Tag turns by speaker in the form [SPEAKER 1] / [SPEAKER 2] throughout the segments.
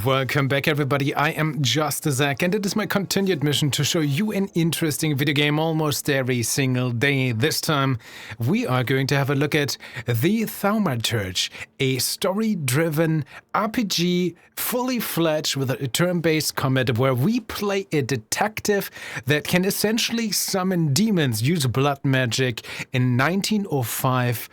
[SPEAKER 1] Welcome back, everybody. I am JustDaZack, and it is my continued mission to show you an interesting video game almost every single day. This time, we are going to have a look at the Thaumaturge, a story-driven RPG, fully fledged with a turn-based combat where we play a detective that can essentially summon demons, use blood magic in 1905.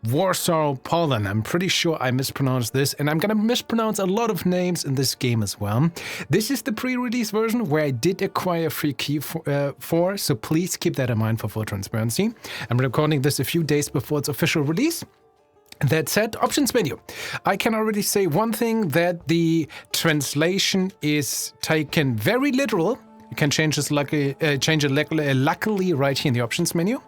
[SPEAKER 1] Warsaw, Poland. I'm pretty sure I mispronounced this, and I'm gonna mispronounce a lot of names in this game as well. This is the pre-release version where I did acquire a free key for, so please keep that in mind for full transparency. I'm recording this a few days before its official release. That said, options menu. I can already say one thing, that the translation is taken very literal. You can change it luckily right here in the options menu.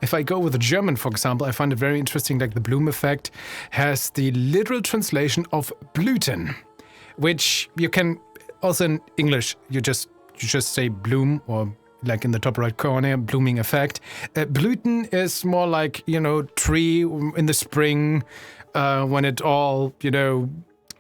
[SPEAKER 1] If I go with the German, for example, I find it very interesting, like the Bloom effect has the literal translation of Blüten, which you can also in English, you just say bloom, or like in the top right corner, blooming effect. Blüten is more like, tree in the spring, when it all,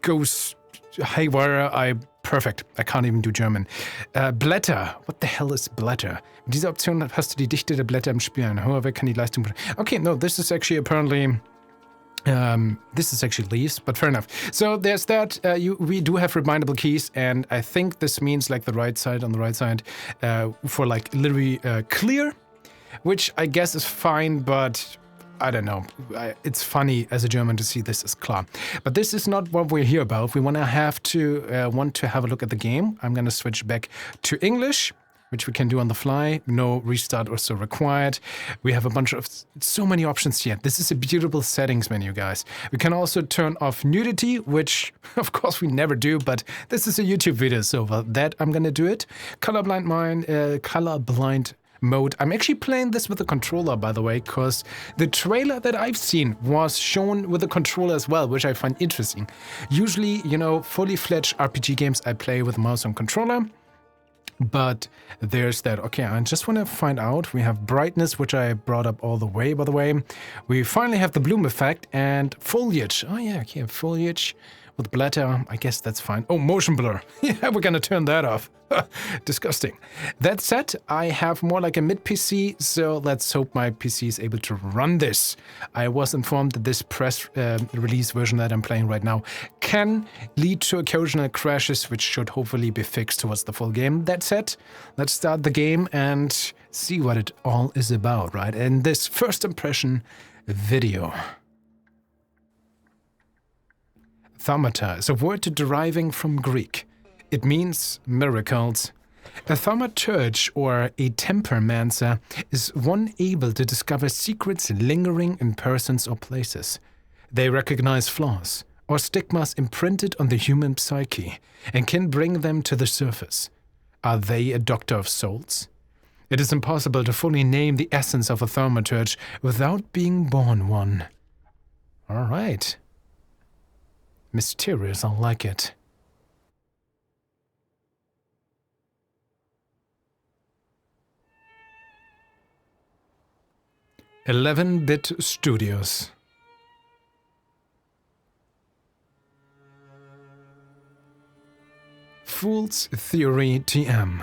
[SPEAKER 1] goes haywire. Perfect. I can't even do German. Blätter. What the hell is Blätter? Mit dieser Option hast du die Dichte der Blätter im Spiel. Ein hoher Wert kann die Leistung... Okay, no, this is actually apparently... this is actually leaves, but fair enough. So there's that. We do have remindable keys, and I think this means like the right side on the right side for like literally clear, which I guess is fine, but... I don't know. It's funny as a German to see this as klar. But this is not what we're here about. We want to have a look at the game. I'm going to switch back to English, which we can do on the fly. No restart or so required. We have a bunch of so many options here. This is a beautiful settings menu, guys. We can also turn off nudity, which of course we never do, but this is a YouTube video, so for that I'm going to do it. Colorblind mode. I'm actually playing this with the controller, by the way, because the trailer that I've seen was shown with the controller as well, which I find interesting. Usually, fully fledged RPG games I play with mouse and controller, but there's that. Okay, I just want to find out. We have brightness, which I brought up all the way, by the way. We finally have the bloom effect and foliage. Oh yeah, okay, foliage. With blätter, I guess that's fine. Oh, motion blur. Yeah, we're gonna turn that off. Disgusting. That said, I have more like a mid-PC, so let's hope my PC is able to run this. I was informed that this press release version that I'm playing right now can lead to occasional crashes, which should hopefully be fixed towards the full game. That said, let's start the game and see what it all is about, right? In this first impression video. Thaumaturge is a word deriving from Greek. It means miracles. A thaumaturge, or a tempermancer, is one able to discover secrets lingering in persons or places. They recognize flaws or stigmas imprinted on the human psyche and can bring them to the surface. Are they a doctor of souls? It is impossible to fully name the essence of a thaumaturge without being born one. All right. Mysterious, I like it. (11-bit Studios). Fool's Theory TM.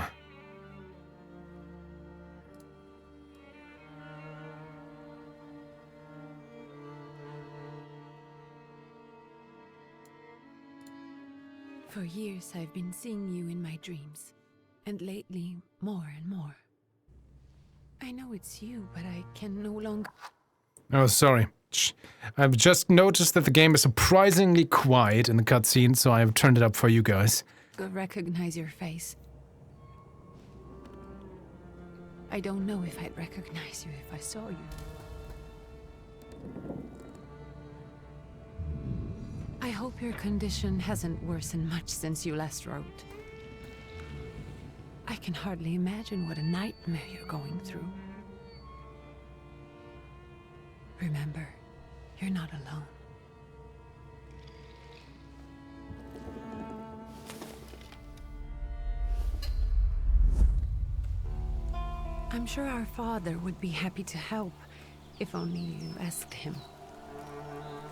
[SPEAKER 2] For years I've been seeing you in my dreams, and lately more and more. I know it's you, but I can no longer...
[SPEAKER 1] Oh, sorry. I've just noticed that the game is surprisingly quiet in the cutscene, so I've turned it up for you guys.
[SPEAKER 2] recognize your face. I don't know if I'd recognize you if I saw you. I hope your condition hasn't worsened much since you last wrote. I can hardly imagine what a nightmare you're going through. Remember, you're not alone. I'm sure our father would be happy to help, if only you asked him.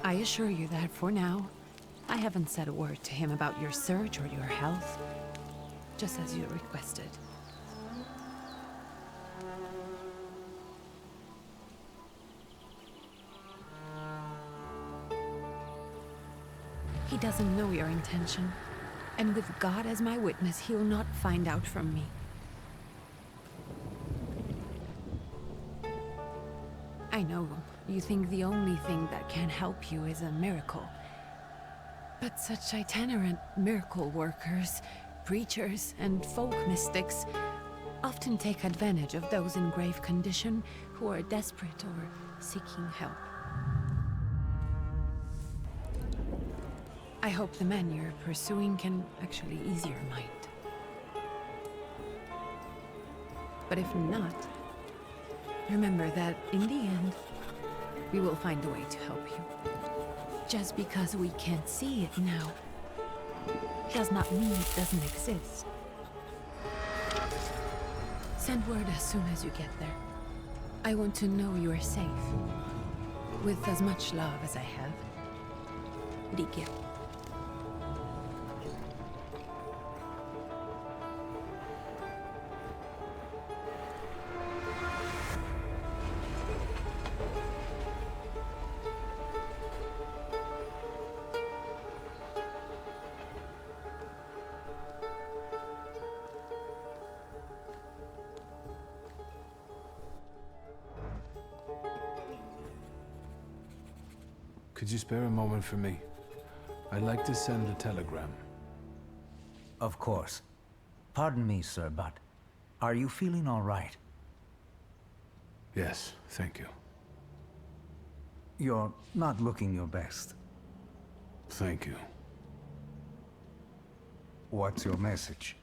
[SPEAKER 2] I assure you that for now, I haven't said a word to him about your search or your health, just as you requested. He doesn't know your intention, and with God as my witness, he'll not find out from me. I know you think the only thing that can help you is a miracle. But such itinerant miracle workers, preachers, and folk mystics often take advantage of those in grave condition who are desperate or seeking help. I hope the man you're pursuing can actually ease your mind. But if not, remember that in the end, we will find a way to help you. Just because we can't see it now, does not mean it doesn't exist. Send word as soon as you get there. I want to know you are safe. With as much love as I have. Rigel.
[SPEAKER 3] Could you spare a moment for me? I'd like to send a telegram.
[SPEAKER 4] Of course. Pardon me, sir, but are you feeling all right?
[SPEAKER 3] Yes, thank you.
[SPEAKER 4] You're not looking your best.
[SPEAKER 3] Thank you.
[SPEAKER 4] What's your message?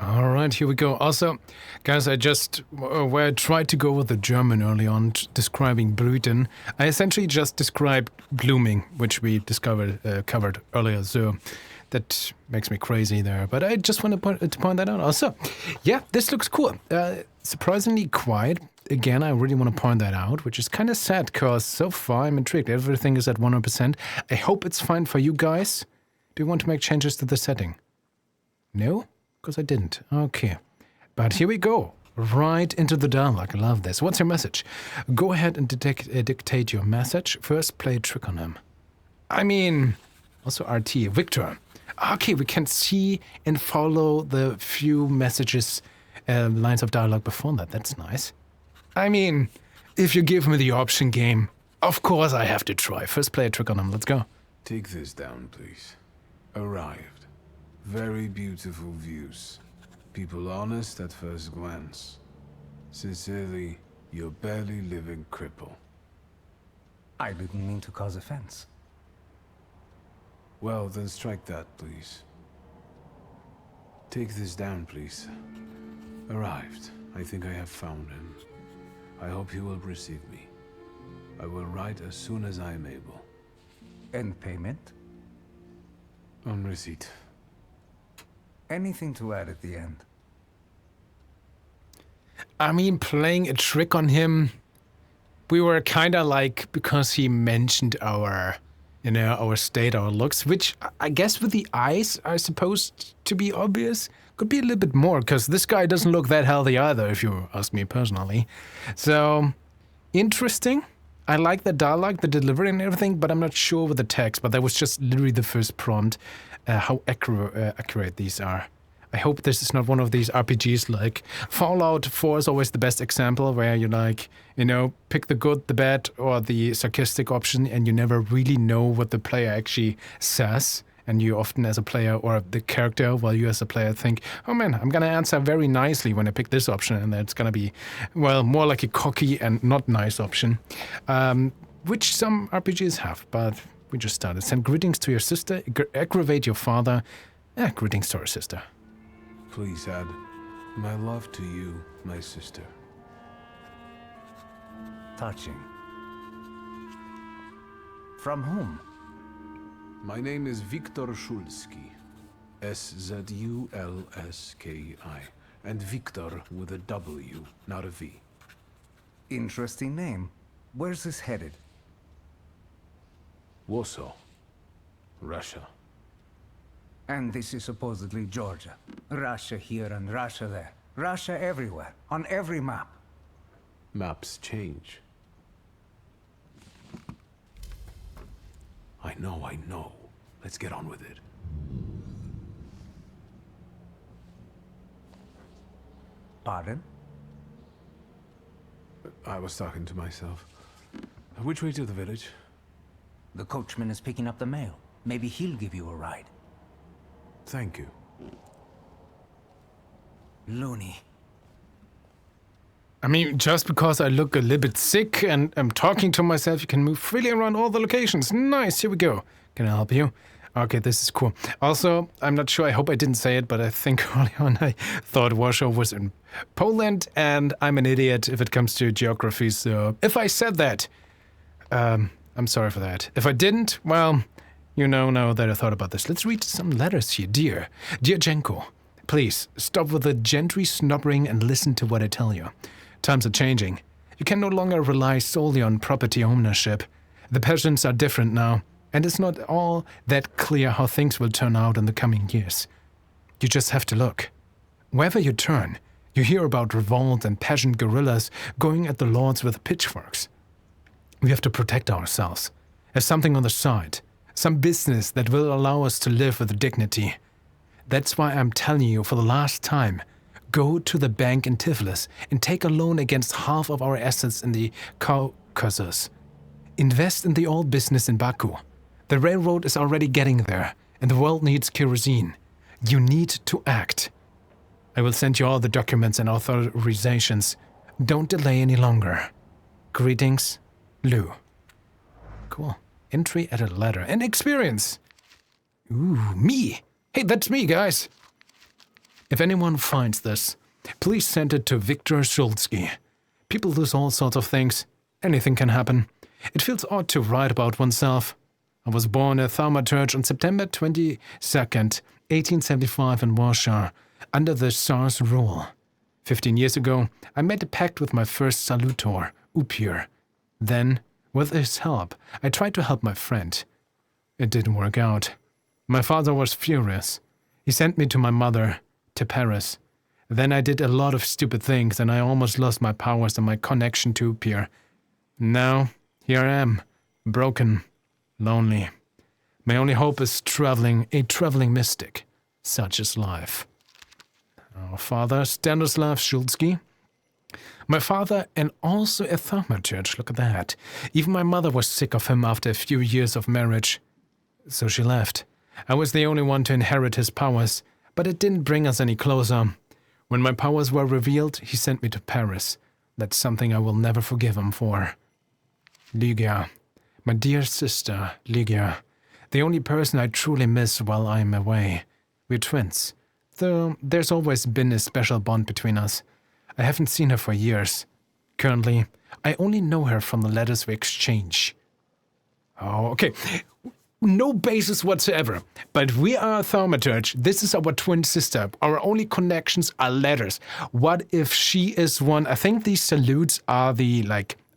[SPEAKER 1] All right, here we go. Also, guys, I just where I tried to go with the German early on, describing Blüten, I essentially just described blooming, which we covered earlier. So that makes me crazy there. But I just want to point that out. Also, yeah, this looks cool. Surprisingly quiet. Again, I really want to point that out, which is kind of sad because so far I'm intrigued. Everything is at 100%. I hope it's fine for you guys. Do you want to make changes to the setting? No? Because I didn't. Okay. But here we go. Right into the dialogue. I love this. What's your message? Go ahead and dictate your message. First, play a trick on him. I mean, also RT. Victor. Okay, we can see and follow the few messages, lines of dialogue before that. That's nice. I mean, if you give me the option game, of course I have to try. First, play a trick on him. Let's go.
[SPEAKER 3] Take this down, please. Arrived. Very beautiful views. People honest at first glance. Sincerely, your barely living cripple.
[SPEAKER 4] I didn't mean to cause offense.
[SPEAKER 3] Well, then strike that, please. Take this down, please. Arrived. I think I have found him. I hope he will receive me. I will write as soon as I am able.
[SPEAKER 4] And payment?
[SPEAKER 3] On receipt.
[SPEAKER 4] Anything to add at the end?
[SPEAKER 1] I mean, playing a trick on him, we were kind of like, because he mentioned our, our state, our looks, which I guess with the eyes are supposed to be obvious. Could be a little bit more, because this guy doesn't look that healthy either, if you ask me personally. So, interesting. I like the dialogue, the delivery and everything, but I'm not sure with the text, but that was just literally the first prompt. How accurate these are. I hope this is not one of these RPGs like Fallout 4 is always the best example where you pick the good, the bad, or the sarcastic option and you never really know what the player actually says. And you often as a player or the character, while you as a player think, oh man, I'm going to answer very nicely when I pick this option. And that's going to be, well, more like a cocky and not nice option, which some RPGs have, but we just started. Send greetings to your sister, aggravate your father. Greetings to our sister.
[SPEAKER 3] Please add, my love to you, my sister.
[SPEAKER 4] Touching. From whom?
[SPEAKER 3] My name is Viktor Szulski. S-Z-U-L-S-K-I. And Victor with a W, not a V.
[SPEAKER 4] Interesting name. Where's this headed?
[SPEAKER 3] Warsaw. Russia.
[SPEAKER 4] And this is supposedly Georgia. Russia here and Russia there. Russia everywhere, on every map.
[SPEAKER 3] Maps change. I know. Let's get on with it.
[SPEAKER 4] Pardon?
[SPEAKER 3] I was talking to myself. Which way to the village?
[SPEAKER 4] The coachman is picking up the mail. Maybe he'll give you a ride.
[SPEAKER 3] Thank you.
[SPEAKER 4] Loony.
[SPEAKER 1] I mean, just because I look a little bit sick and I'm talking to myself, you can move freely around all the locations. Nice, here we go. Can I help you? Okay, this is cool. Also, I'm not sure, I hope I didn't say it, but I think early on I thought Warsaw was in Poland, and I'm an idiot if it comes to geography, so if I said that, I'm sorry for that. If I didn't, well, you know now that I thought about this. Let's read some letters here. Dear Jenko, please stop with the gentry snobbering and listen to what I tell you. Times are changing. You can no longer rely solely on property ownership. The peasants are different now, and it's not all that clear how things will turn out in the coming years. You just have to look. Wherever you turn, you hear about revolt and peasant guerrillas going at the lords with pitchforks. We have to protect ourselves. Have something on the side. Some business that will allow us to live with dignity. That's why I'm telling you for the last time, go to the bank in Tiflis and take a loan against half of our assets in the Caucasus. Invest in the old business in Baku. The railroad is already getting there, and the world needs kerosene. You need to act. I will send you all the documents and authorizations. Don't delay any longer. Greetings, Lou. Cool. Entry at a letter. And experience. Ooh, me. Hey, that's me, guys. If anyone finds this, please send it to Viktor Shulsky. People lose all sorts of things. Anything can happen. It feels odd to write about oneself. I was born a Thaumaturge on September 22nd, 1875 in Warsaw, under the Tsar's rule. 15 years ago, I made a pact with my first salutor, Upir. Then, with his help, I tried to help my friend. It didn't work out. My father was furious. He sent me to my mother, to Paris. Then I did a lot of stupid things and I almost lost my powers and my connection to Upir. Now, here I am, broken, lonely. My only hope is a traveling mystic. Such is life. Our father, Stanislav Shulsky. My father, and also a thaumaturge, look at that. Even my mother was sick of him after a few years of marriage. So she left. I was the only one to inherit his powers, but it didn't bring us any closer. When my powers were revealed, he sent me to Paris. That's something I will never forgive him for. Lygia. My dear sister, Lygia. The only person I truly miss while I'm away. We're twins. Though there's always been a special bond between us. I haven't seen her for years. Currently, I only know her from the letters we exchange. Oh, okay. No basis whatsoever. But we are Thaumaturge. This is our twin sister. Our only connections are letters. What if she is one? I think these salutes are the,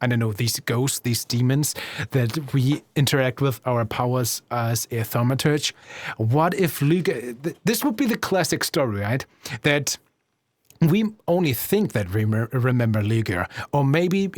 [SPEAKER 1] I don't know, these ghosts, these demons that we interact with our powers as a Thaumaturge. What if Lygia... This would be the classic story, right? That we only think that we remember Lygia. Or maybe,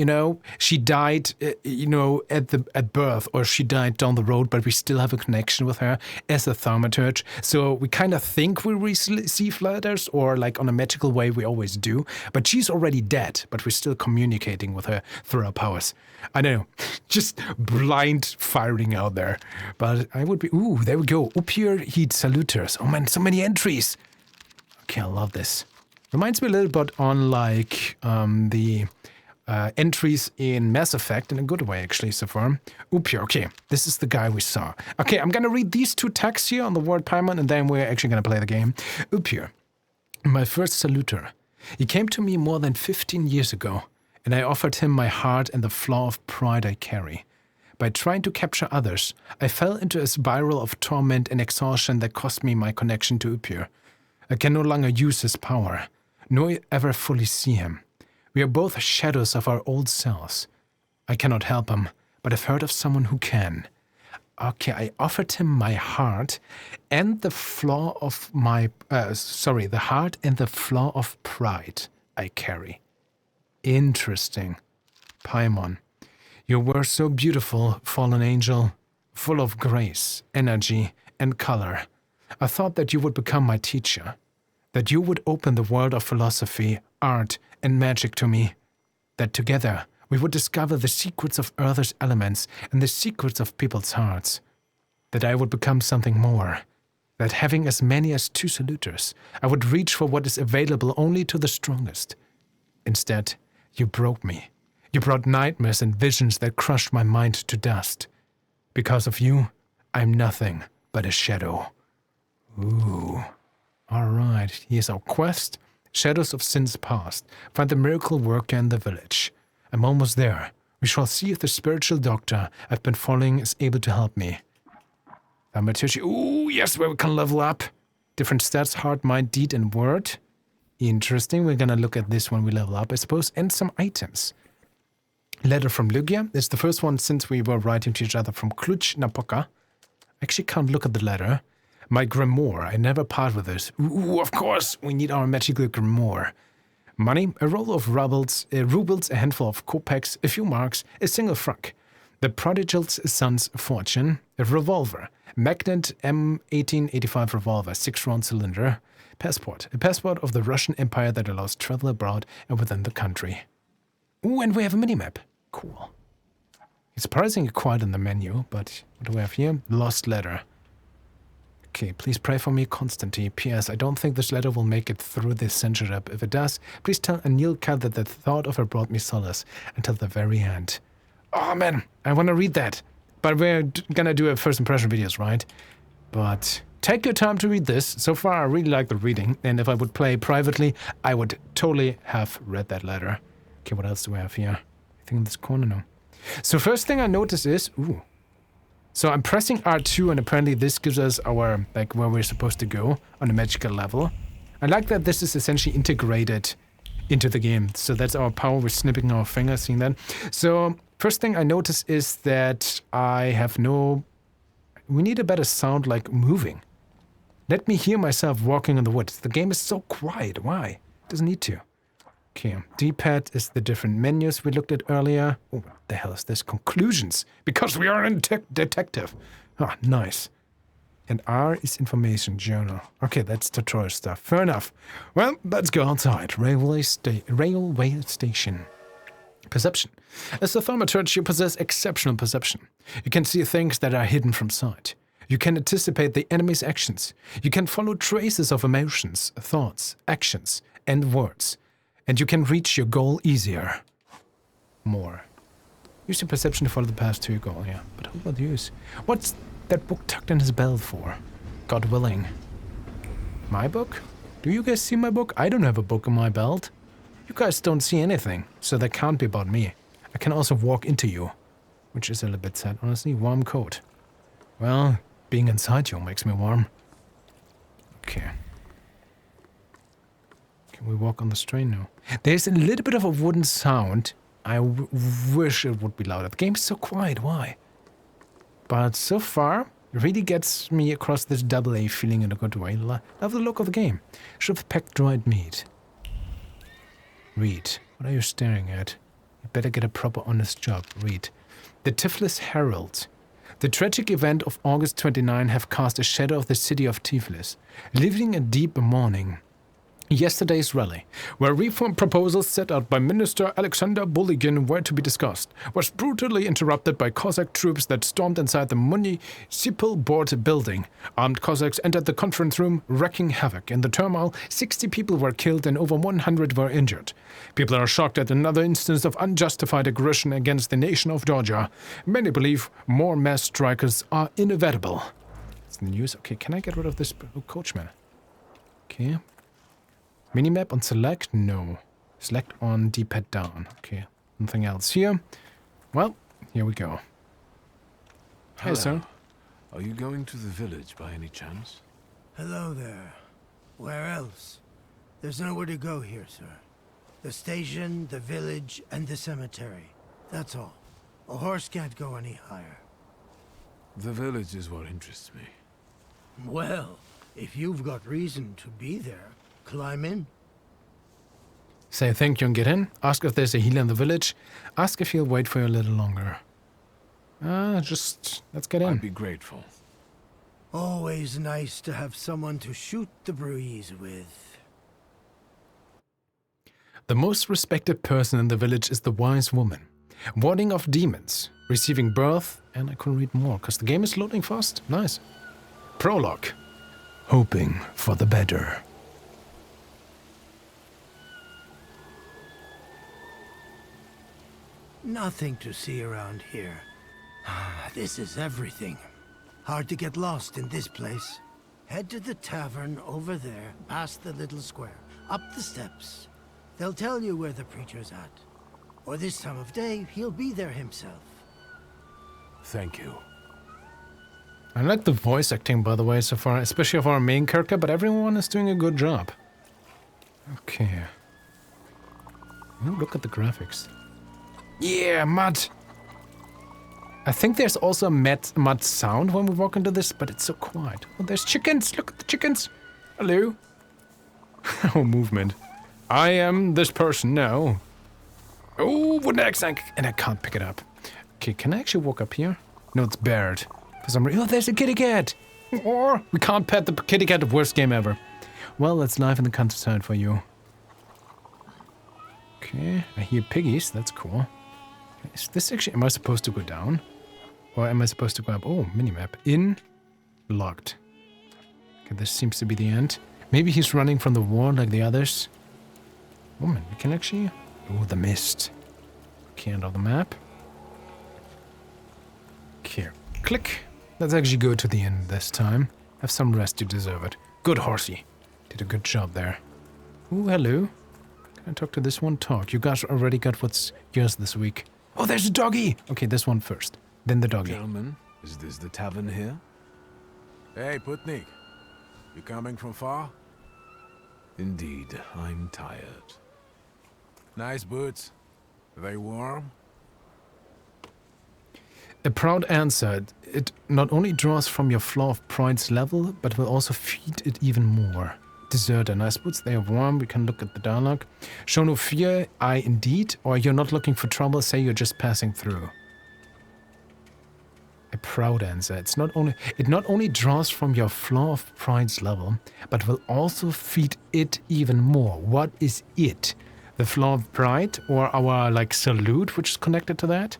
[SPEAKER 1] she died, at birth, or she died down the road, but we still have a connection with her as a Thaumaturge. So we kind of think we receive letters, or on a magical way we always do. But she's already dead, but we're still communicating with her through our powers. I don't know, just blind firing out there. But I would be, there we go. Upir heat saluters. Oh man, so many entries. Okay, I love this. Reminds me a little bit on the entries in Mass Effect, in a good way actually so far. Upir, okay, this is the guy we saw. Okay, I'm gonna read these two texts here on the word Paimon, and then we're actually gonna play the game. Upir, my first saluter. He came to me more than 15 years ago, and I offered him my heart and the flaw of pride I carry. By trying to capture others, I fell into a spiral of torment and exhaustion that cost me my connection to Upir. I can no longer use his power, nor ever fully see him. We are both shadows of our old selves. I cannot help him, but I've heard of someone who can. Okay, I offered him my heart and the flaw of my... the heart and the flaw of pride I carry. Interesting. Paimon, you were so beautiful, fallen angel, full of grace, energy, and color. I thought that you would become my teacher, that you would open the world of philosophy, art, and magic to me, that together we would discover the secrets of Earth's elements and the secrets of people's hearts, that I would become something more, that having as many as 2 saluters, I would reach for what is available only to the strongest. Instead, you broke me. You brought nightmares and visions that crushed my mind to dust. Because of you, I'm nothing but a shadow. Ooh. All right, here's our quest. Shadows of Sins Past. Find the miracle worker in the village. I'm almost there. We shall see if the spiritual doctor I've been following is able to help me. Thaumaturge. Ooh, yes, where we can level up. Different stats, heart, mind, deed, and word. Interesting. We're gonna look at this when we level up, I suppose. And some items. Letter from Lugia. It's the first one since we were writing to each other from Cluj-Napoca. I actually can't look at the letter. My grimoire. I never part with this. Ooh, of course. We need our magical grimoire. Money. A roll of rubles, a handful of kopecks, a few marks, a single franc. The prodigal's son's fortune. A revolver. Magnet M1885 revolver, 6-round cylinder. Passport. A passport of the Russian Empire that allows travel abroad and within the country. Ooh, and we have a minimap. Cool. It's surprisingly quiet in the menu, but what do we have here? Lost letter. Okay, please pray for me constantly. P.S. I don't think this letter will make it through this censorship. If it does, please tell Anilka that the thought of her brought me solace until the very end. Oh man, I want to read that. But we're gonna do a first impression videos, right? But take your time to read this. So far, I really like the reading. And if I would play privately, I would totally have read that letter. Okay, what else do we have here? I think in this corner, no. So first thing I notice is, ooh. So I'm pressing R2 and apparently this gives us our, like, where we're supposed to go on a magical level. I like that this is essentially integrated into the game. So that's our power, we're snipping our fingers, seeing that. So first thing I notice is that I have no, we need a better sound like moving. Let me hear myself walking in the woods. The game is so quiet, why? It doesn't need to. Okay, D-pad is the different menus we looked at earlier. Oh, what the hell is this? Conclusions, because we are a detective. Ah, nice. And R is information journal. Okay, that's tutorial stuff. Fair enough. Well, let's go outside. Railway station. Perception. As a thaumaturge, you possess exceptional perception. You can see things that are hidden from sight. You can anticipate the enemy's actions. You can follow traces of emotions, thoughts, actions, and words. And you can reach your goal easier. More. Use your perception to follow the path to your goal, yeah. But who will use? What's that book tucked in his belt for? God willing. My book? Do you guys see my book? I don't have a book in my belt. You guys don't see anything, so that can't be about me. I can also walk into you. Which is a little bit sad, honestly. Warm coat. Well, being inside you makes me warm. Okay. Can we walk on the train now? There's a little bit of a wooden sound. I wish it would be louder. The game's so quiet, why? But so far, it really gets me across this double-A feeling in a good way. Love the look of the game. Should have packed dried meat. Read. What are you staring at? You better get a proper honest job. Read. The Tiflis Herald. The tragic event of August 29 have cast a shadow of the city of Tiflis, leaving a deep mourning. Yesterday's rally, where reform proposals set out by Minister Alexander Buligin were to be discussed, was brutally interrupted by Cossack troops that stormed inside the municipal board building. Armed Cossacks entered the conference room, wreaking havoc. In the turmoil, 60 people were killed and over 100 were injured. People are shocked at another instance of unjustified aggression against the nation of Georgia. Many believe more mass strikers are inevitable. It's the news. Okay, can I get rid of this coachman? Okay. Minimap on select? No. Select on D-pad down. Okay. Nothing else here. Well, here we go.
[SPEAKER 3] Hello.
[SPEAKER 1] Hey, sir.
[SPEAKER 3] Are you going to the village by any chance?
[SPEAKER 5] Hello there. Where else? There's nowhere to go here, sir. The station, the village, and the cemetery. That's all. A horse can't go any higher.
[SPEAKER 3] The village is what interests me.
[SPEAKER 5] Well, if you've got reason to be there, climb in.
[SPEAKER 1] Say thank you and get in. Ask if there's a healer in the village. Ask if he'll wait for you a little longer. Let's get in.
[SPEAKER 3] I'd be grateful.
[SPEAKER 5] Always nice to have someone to shoot the breeze with.
[SPEAKER 1] The most respected person in the village is the wise woman. Warding off demons. Receiving birth. And I couldn't read more because the game is loading fast. Nice. Prologue. Hoping for the better.
[SPEAKER 5] Nothing to see around here. This is everything. Hard to get lost in this place. Head to the tavern over there, past the little square, up the steps. They'll tell you where the preacher's at. Or this time of day, he'll be there himself.
[SPEAKER 3] Thank you.
[SPEAKER 1] I like the voice acting, by the way, so far, especially of our main character, but everyone is doing a good job. Okay. Ooh, look at the graphics. Yeah, mud! I think there's also a mud sound when we walk into this, but it's so quiet. Oh, there's chickens! Look at the chickens! Hello! Oh, movement. I am this person now. Oh, wooden axe, and I can't pick it up. Okay, can I actually walk up here? No, it's barred. For some reason. Oh, there's a kitty cat! Or we can't pet the kitty cat, the worst game ever. Well, it's life in the countryside for you. Okay, I hear piggies, that's cool. Is this actually, am I supposed to go down? Or am I supposed to go up? Oh, minimap. In, locked. Okay, this seems to be the end. Maybe he's running from the war like the others. Oh man, we can actually... Oh, the mist. Okay, and on the map. Okay, click. Let's actually go to the end this time. Have some rest, you deserve it. Good horsey. Did a good job there. Oh, hello. Can I talk to this one? Talk. You guys already got what's yours this week. Oh, there's a doggy! Okay, this one first. Then the doggy.
[SPEAKER 3] Gentlemen, is this the tavern here?
[SPEAKER 6] Hey, Putnik. You coming from far?
[SPEAKER 3] Indeed, I'm tired.
[SPEAKER 6] Nice boots. Are they warm?
[SPEAKER 1] A proud answer. It not only draws from your flaw of pride's level, but will also feed it even more. Deserter, nice boots, they are warm, we can look at the dialogue. Show no fear, I indeed, or you're not looking for trouble, say you're just passing through. A proud answer. It not only draws from your flaw of pride's level, but will also feed it even more. What is it? The flaw of pride, or our, like, salute, which is connected to that?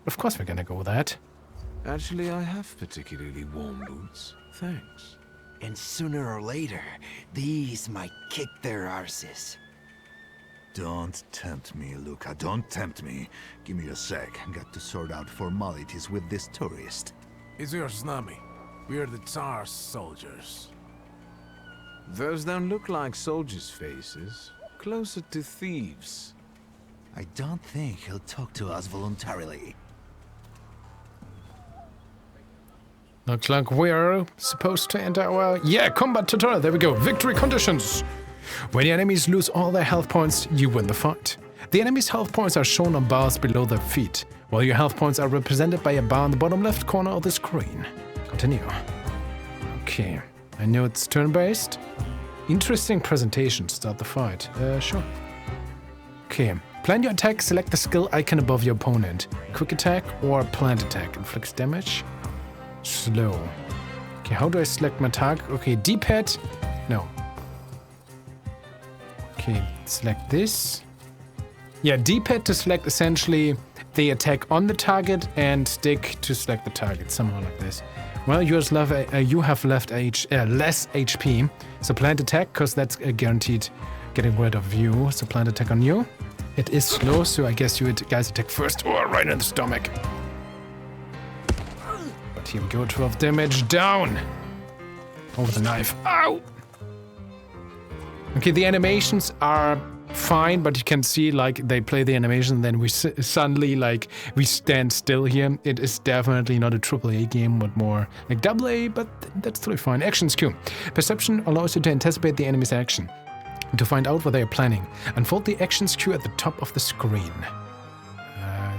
[SPEAKER 1] Of course we're gonna go with that.
[SPEAKER 3] Actually, I have particularly warm boots. Thanks.
[SPEAKER 7] And sooner or later, these might kick their arses.
[SPEAKER 8] Don't tempt me, Luca. Don't tempt me. Give me a sec. Got to sort out formalities with this tourist.
[SPEAKER 6] It's your snummy. We're the Tsar's soldiers.
[SPEAKER 3] Those don't look like soldiers' faces. Closer to thieves.
[SPEAKER 8] I don't think he'll talk to us voluntarily.
[SPEAKER 1] Looks like we're supposed to enter our... Yeah, combat tutorial. There we go. Victory conditions. When the enemies lose all their health points, you win the fight. The enemy's health points are shown on bars below their feet, while your health points are represented by a bar in the bottom left corner of the screen. Continue. Okay. I know it's turn-based. Interesting presentation. Start the fight. Sure. Okay. Plan your attack. Select the skill icon above your opponent. Quick attack or plant attack. Inflicts damage. Slow. Okay, how do I select my target? Okay, D-pad. No. Okay, select this. Yeah, D-pad to select essentially the attack on the target and stick to select the target, somehow like this. Well, you have left less HP. So plant attack, because that's guaranteed getting rid of you. So plant attack on you. It is slow, so I guess you guys attack first. Or right in the stomach. But here we go, 12 damage down. Over the knife. Ow! Okay, the animations are fine, but you can see, like, they play the animation, then we suddenly, like, we stand still here. It is definitely not a AAA game, but more like AA, but that's totally fine. Actions queue. Perception allows you to anticipate the enemy's action, to find out what they are planning. Unfold the actions queue at the top of the screen.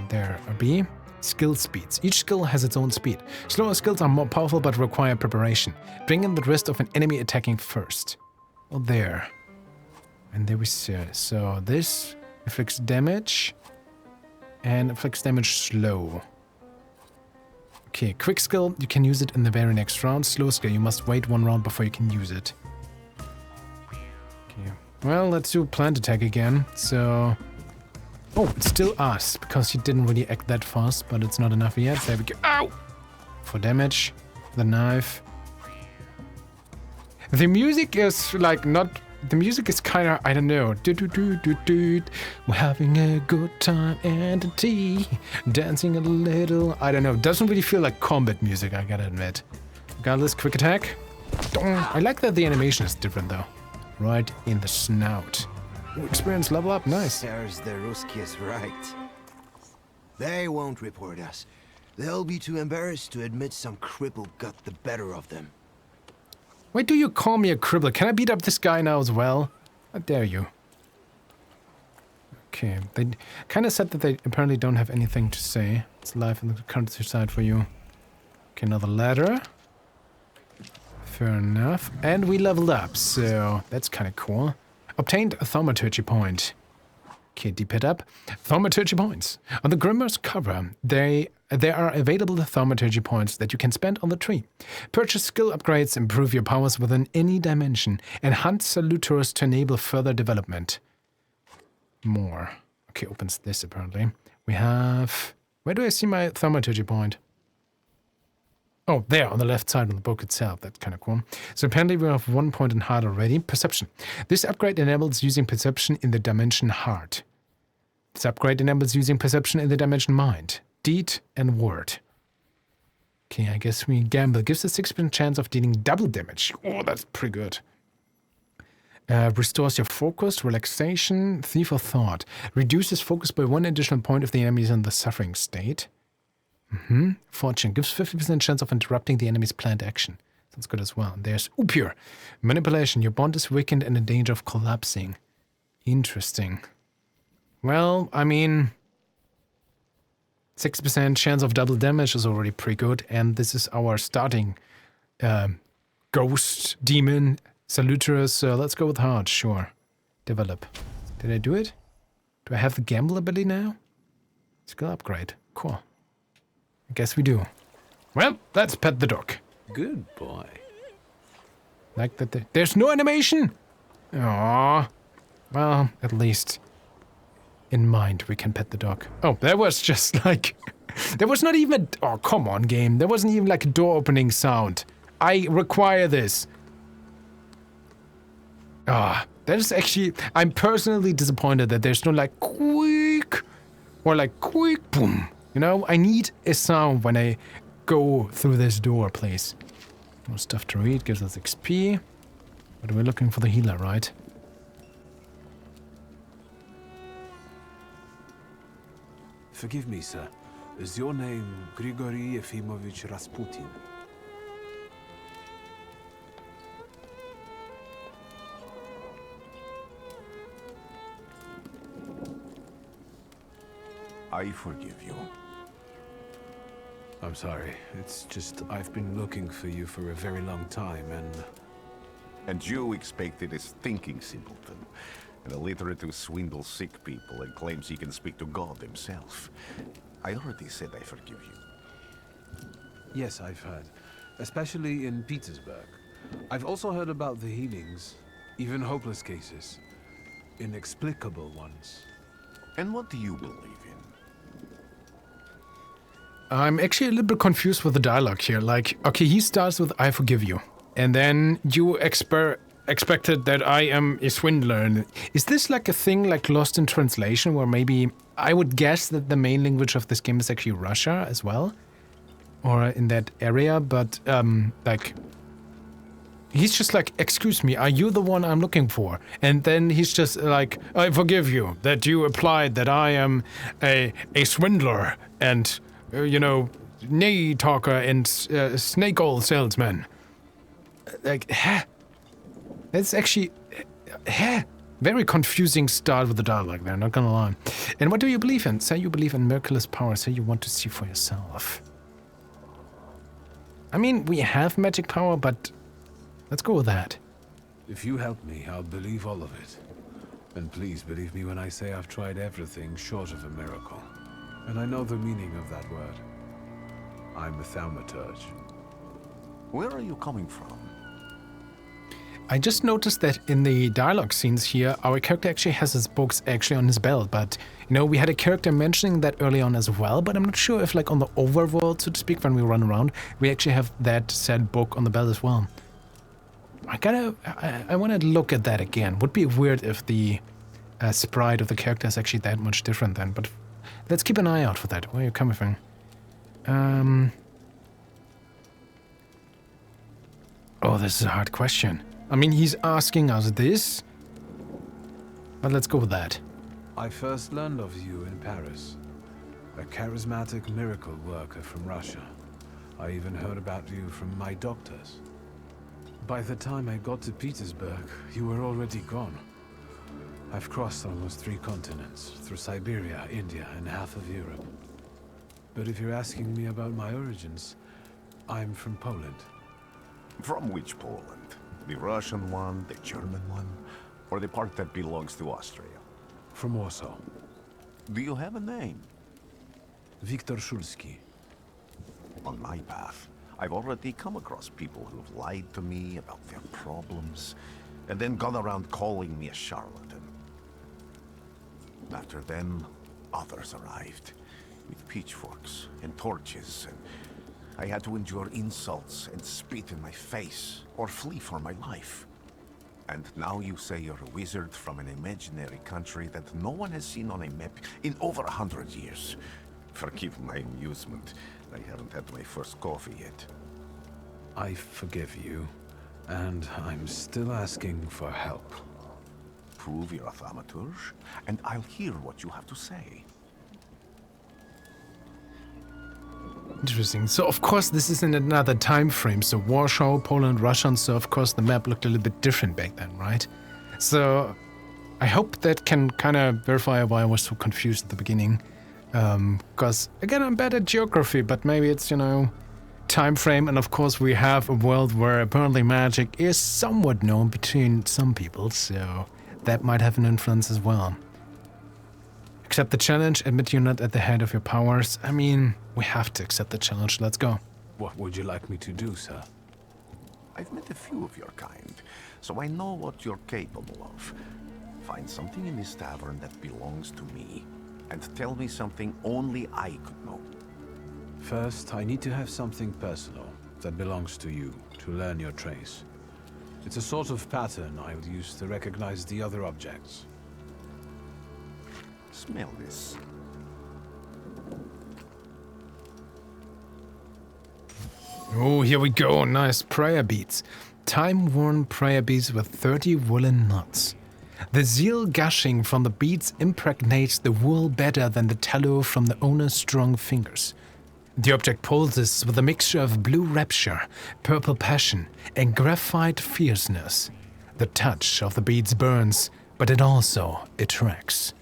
[SPEAKER 1] There, a B. Skill speeds. Each skill has its own speed. Slower skills are more powerful but require preparation. Bring in the risk of an enemy attacking first. Oh, there. And there we see it. So this inflicts damage and inflicts damage slow. Okay, quick skill, you can use it in the very next round. Slow skill, you must wait 1 round before you can use it. Okay, well, let's do plant attack again. So, oh, it's still us, because he didn't really act that fast, but it's not enough yet. There we go. Ow! For damage, the knife. The music is like not... The music is kind of, I don't know. We're having a good time and a tea. Dancing a little. I don't know. Doesn't really feel like combat music, I gotta admit. Regardless, quick attack. I like that the animation is different though. Right in the snout. Ooh, experience level up, nice.
[SPEAKER 7] There's the Ruskies right. They won't report us. They'll be too embarrassed to admit some cripple got the better of them.
[SPEAKER 1] Why do you call me a cripple? Can I beat up this guy now as well? How dare you? Okay, they kind of said that they apparently don't have anything to say. It's live in the countryside for you. Okay, another ladder. Fair enough. And we leveled up, so that's kind of cool. Obtained a Thaumaturge point. Okay, deep hit up. Thaumaturge points. On the Grimoire's cover, there are available Thaumaturge points that you can spend on the tree. Purchase skill upgrades, improve your powers within any dimension, and hunt salutors to enable further development. More. Okay, opens this apparently. We have... Where do I see my Thaumaturge point? Oh, there, on the left side of the book itself. That's kind of cool. So apparently we have 1 point in heart already. Perception. This upgrade enables using perception in the dimension heart. This upgrade enables using perception in the dimension mind, deed, and word. Okay, I guess we gamble. Gives us 6% chance of dealing double damage. Oh, that's pretty good. Restores your focus, relaxation, thief of thought. Reduces focus by 1 additional point if the enemy is in the suffering state. Fortune. Gives 50% chance of interrupting the enemy's planned action. That's good as well. There's Upure. Manipulation. Your bond is weakened and in danger of collapsing. Interesting. Well, I mean... 6% chance of double damage is already pretty good. And this is our starting ghost demon salutor. So let's go with heart. Sure. Develop. Did I do it? Do I have the gamble ability now? Skill upgrade. Cool. I guess we do. Well, let's pet the dog.
[SPEAKER 3] Good boy.
[SPEAKER 1] Like that. There's no animation. Aww. Well, at least in mind we can pet the dog. Oh, there was just like... There was not even... Oh, come on, game. There wasn't even like a door opening sound. I require this. Ah, that is actually... I'm personally disappointed that there's no like quick or like quick boom. You know, I need a sound when I go through this door, please. More stuff to read, gives us XP. But we're looking for the healer, right?
[SPEAKER 3] Forgive me, sir. Is your name Grigory Efimovich Rasputin?
[SPEAKER 9] I forgive you.
[SPEAKER 3] I'm sorry. It's just I've been looking for you for a very long time,
[SPEAKER 9] And you expected a thinking simpleton, an illiterate who swindles sick people and claims he can speak to God himself. I already said I forgive you.
[SPEAKER 3] Yes, I've heard. Especially in Petersburg. I've also heard about the healings, even hopeless cases. Inexplicable ones.
[SPEAKER 9] And what do you believe in?
[SPEAKER 1] I'm actually a little bit confused with the dialogue here. Like, okay, he starts with I forgive you. And then you expected that I am a swindler. Is this like a thing like lost in translation where maybe I would guess that the main language of this game is actually Russia as well? Or in that area, but like... He's just like, excuse me, are you the one I'm looking for? And then he's just like, I forgive you that you implied that I am a swindler and, you know, nay talker and snake oil salesman. Like, huh? That's actually, huh? Very confusing start with the dialogue there, not gonna lie. And what do you believe in? Say you believe in miraculous power, say you want to see for yourself. I mean, we have magic power, but let's go with that.
[SPEAKER 3] If you help me, I'll believe all of it. And please believe me when I say I've tried everything short of a miracle. And I know the meaning of that word. I'm a Thaumaturge.
[SPEAKER 9] Where are you coming from?
[SPEAKER 1] I just noticed that in the dialogue scenes here, our character actually has his books actually on his belt, but, you know, we had a character mentioning that early on as well, but I'm not sure if, like, on the overworld, so to speak, when we run around, we actually have that said book on the belt as well. I want to look at that again. Would be weird if the sprite of the character is actually that much different then, but let's keep an eye out for that. Where are you coming from? Oh, this is a hard question. I mean, he's asking us this, but let's go with that.
[SPEAKER 3] I first learned of you in Paris. A charismatic miracle worker from Russia. I even heard about you from my doctors. By the time I got to Petersburg, you were already gone. I've crossed almost 3 continents, through Siberia, India, and half of Europe. But if you're asking me about my origins, I'm from Poland.
[SPEAKER 9] From which Poland? The Russian one, the German one, or the part that belongs to Austria?
[SPEAKER 3] From Warsaw.
[SPEAKER 9] Do you have a name?
[SPEAKER 3] Viktor Szulski.
[SPEAKER 9] On my path, I've already come across people who've lied to me about their problems, and then gone around calling me a charlatan. After them, others arrived, with pitchforks and torches, and I had to endure insults and spit in my face, or flee for my life. And now you say you're a wizard from an imaginary country that no one has seen on a map in over 100 years. Forgive my amusement. I haven't had my first coffee yet.
[SPEAKER 3] I forgive you, and I'm still asking for help.
[SPEAKER 9] Prove you're a Thaumaturge, and I'll hear what you have to say.
[SPEAKER 1] Interesting. So, of course, this is in another time frame. So, Warsaw, Poland, Russia, so, of course, the map looked a little bit different back then, right? So, I hope that can kind of verify why I was so confused at the beginning. Because, again, I'm bad at geography, but maybe it's, you know, time frame. And, of course, we have a world where apparently magic is somewhat known between some people. So, that might have an influence as well. Accept the challenge, admit you're not at the head of your powers. I mean, we have to accept the challenge. Let's go.
[SPEAKER 3] What would you like me to do, sir?
[SPEAKER 9] I've met a few of your kind, so I know what you're capable of. Find something in this tavern that belongs to me, and tell me something only I could know.
[SPEAKER 3] First, I need to have something personal that belongs to you to learn your trace. It's a sort of pattern I would use to recognize the other objects.
[SPEAKER 9] Smell this.
[SPEAKER 1] Oh, here we go. Nice prayer beads. Time-worn prayer beads with 30 woolen knots. The zeal gushing from the beads impregnates the wool better than the tallow from the owner's strong fingers. The object pulses with a mixture of blue rapture, purple passion, and graphite fierceness. The touch of the beads burns, but it also attracts.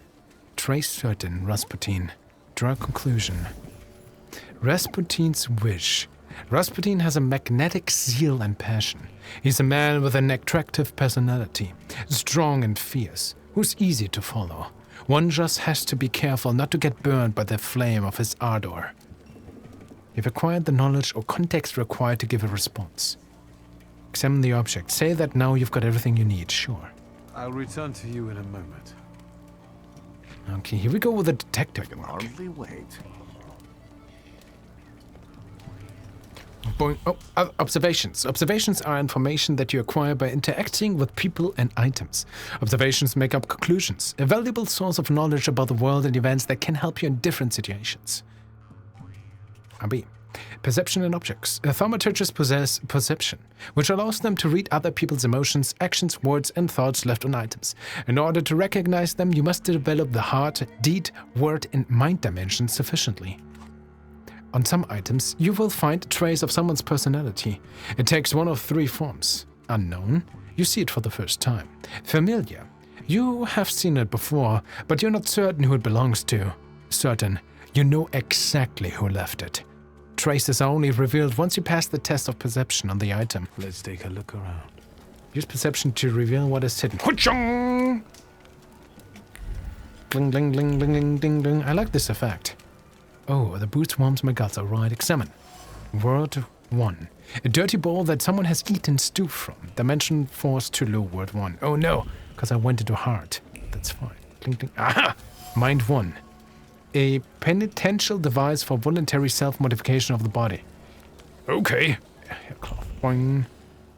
[SPEAKER 1] Trace certain, Rasputin. Draw a conclusion. Rasputin's wish. Rasputin has a magnetic zeal and passion. He's a man with an attractive personality, strong and fierce, who's easy to follow. One just has to be careful not to get burned by the flame of his ardor. You've acquired the knowledge or context required to give a response. Examine the object. Say that now you've got everything you need, sure.
[SPEAKER 3] I'll return to you in a moment.
[SPEAKER 1] Okay, here we go with the detector.
[SPEAKER 9] Hardly wait.
[SPEAKER 1] Observations. Observations are information that you acquire by interacting with people and items. Observations make up conclusions, a valuable source of knowledge about the world and events that can help you in different situations. B. Perception in objects. Thaumaturges possess perception, which allows them to read other people's emotions, actions, words, and thoughts left on items. In order to recognize them, you must develop the heart, deed, word, and mind dimensions sufficiently. On some items, you will find a trace of someone's personality. It takes one of 3 forms. Unknown, you see it for the first time. Familiar, You have seen it before, but you're not certain who it belongs to. Certain, you know exactly who left it. Traces are only revealed once you pass the test of perception on the item.
[SPEAKER 3] Let's take a look around.
[SPEAKER 1] Use perception to reveal what is hidden. Hoo-chong! Bling, bling, bling, bling, bling, ding, ding. I like this effect. Oh, the boost warms my guts. Alright, examine. Word 1. A dirty bowl that someone has eaten stew from. Dimension force too low. Word 1. Oh no, because I went into heart. That's fine. Ding, ding. Aha! Mind 1. A penitential device for voluntary self-modification of the body. Okay. Boing.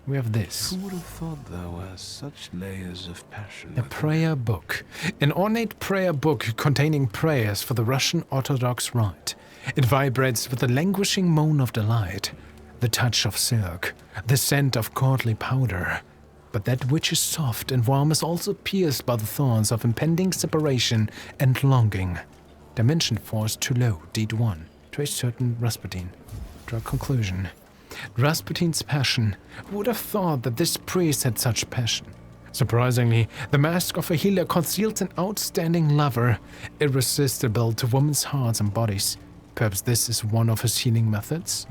[SPEAKER 1] We have this.
[SPEAKER 3] Who would have thought there were such layers of passion?
[SPEAKER 1] A prayer book. An ornate prayer book containing prayers for the Russian Orthodox Rite. It vibrates with the languishing moan of delight, the touch of silk, the scent of courtly powder. But that which is soft and warm is also pierced by the thorns of impending separation and longing. Dimension force too low, deed 1. Trace certain Rasputin. Draw conclusion. Rasputin's passion. Who would have thought that this priest had such passion? Surprisingly, the mask of a healer conceals an outstanding lover, irresistible to women's hearts and bodies. Perhaps this is one of his healing methods?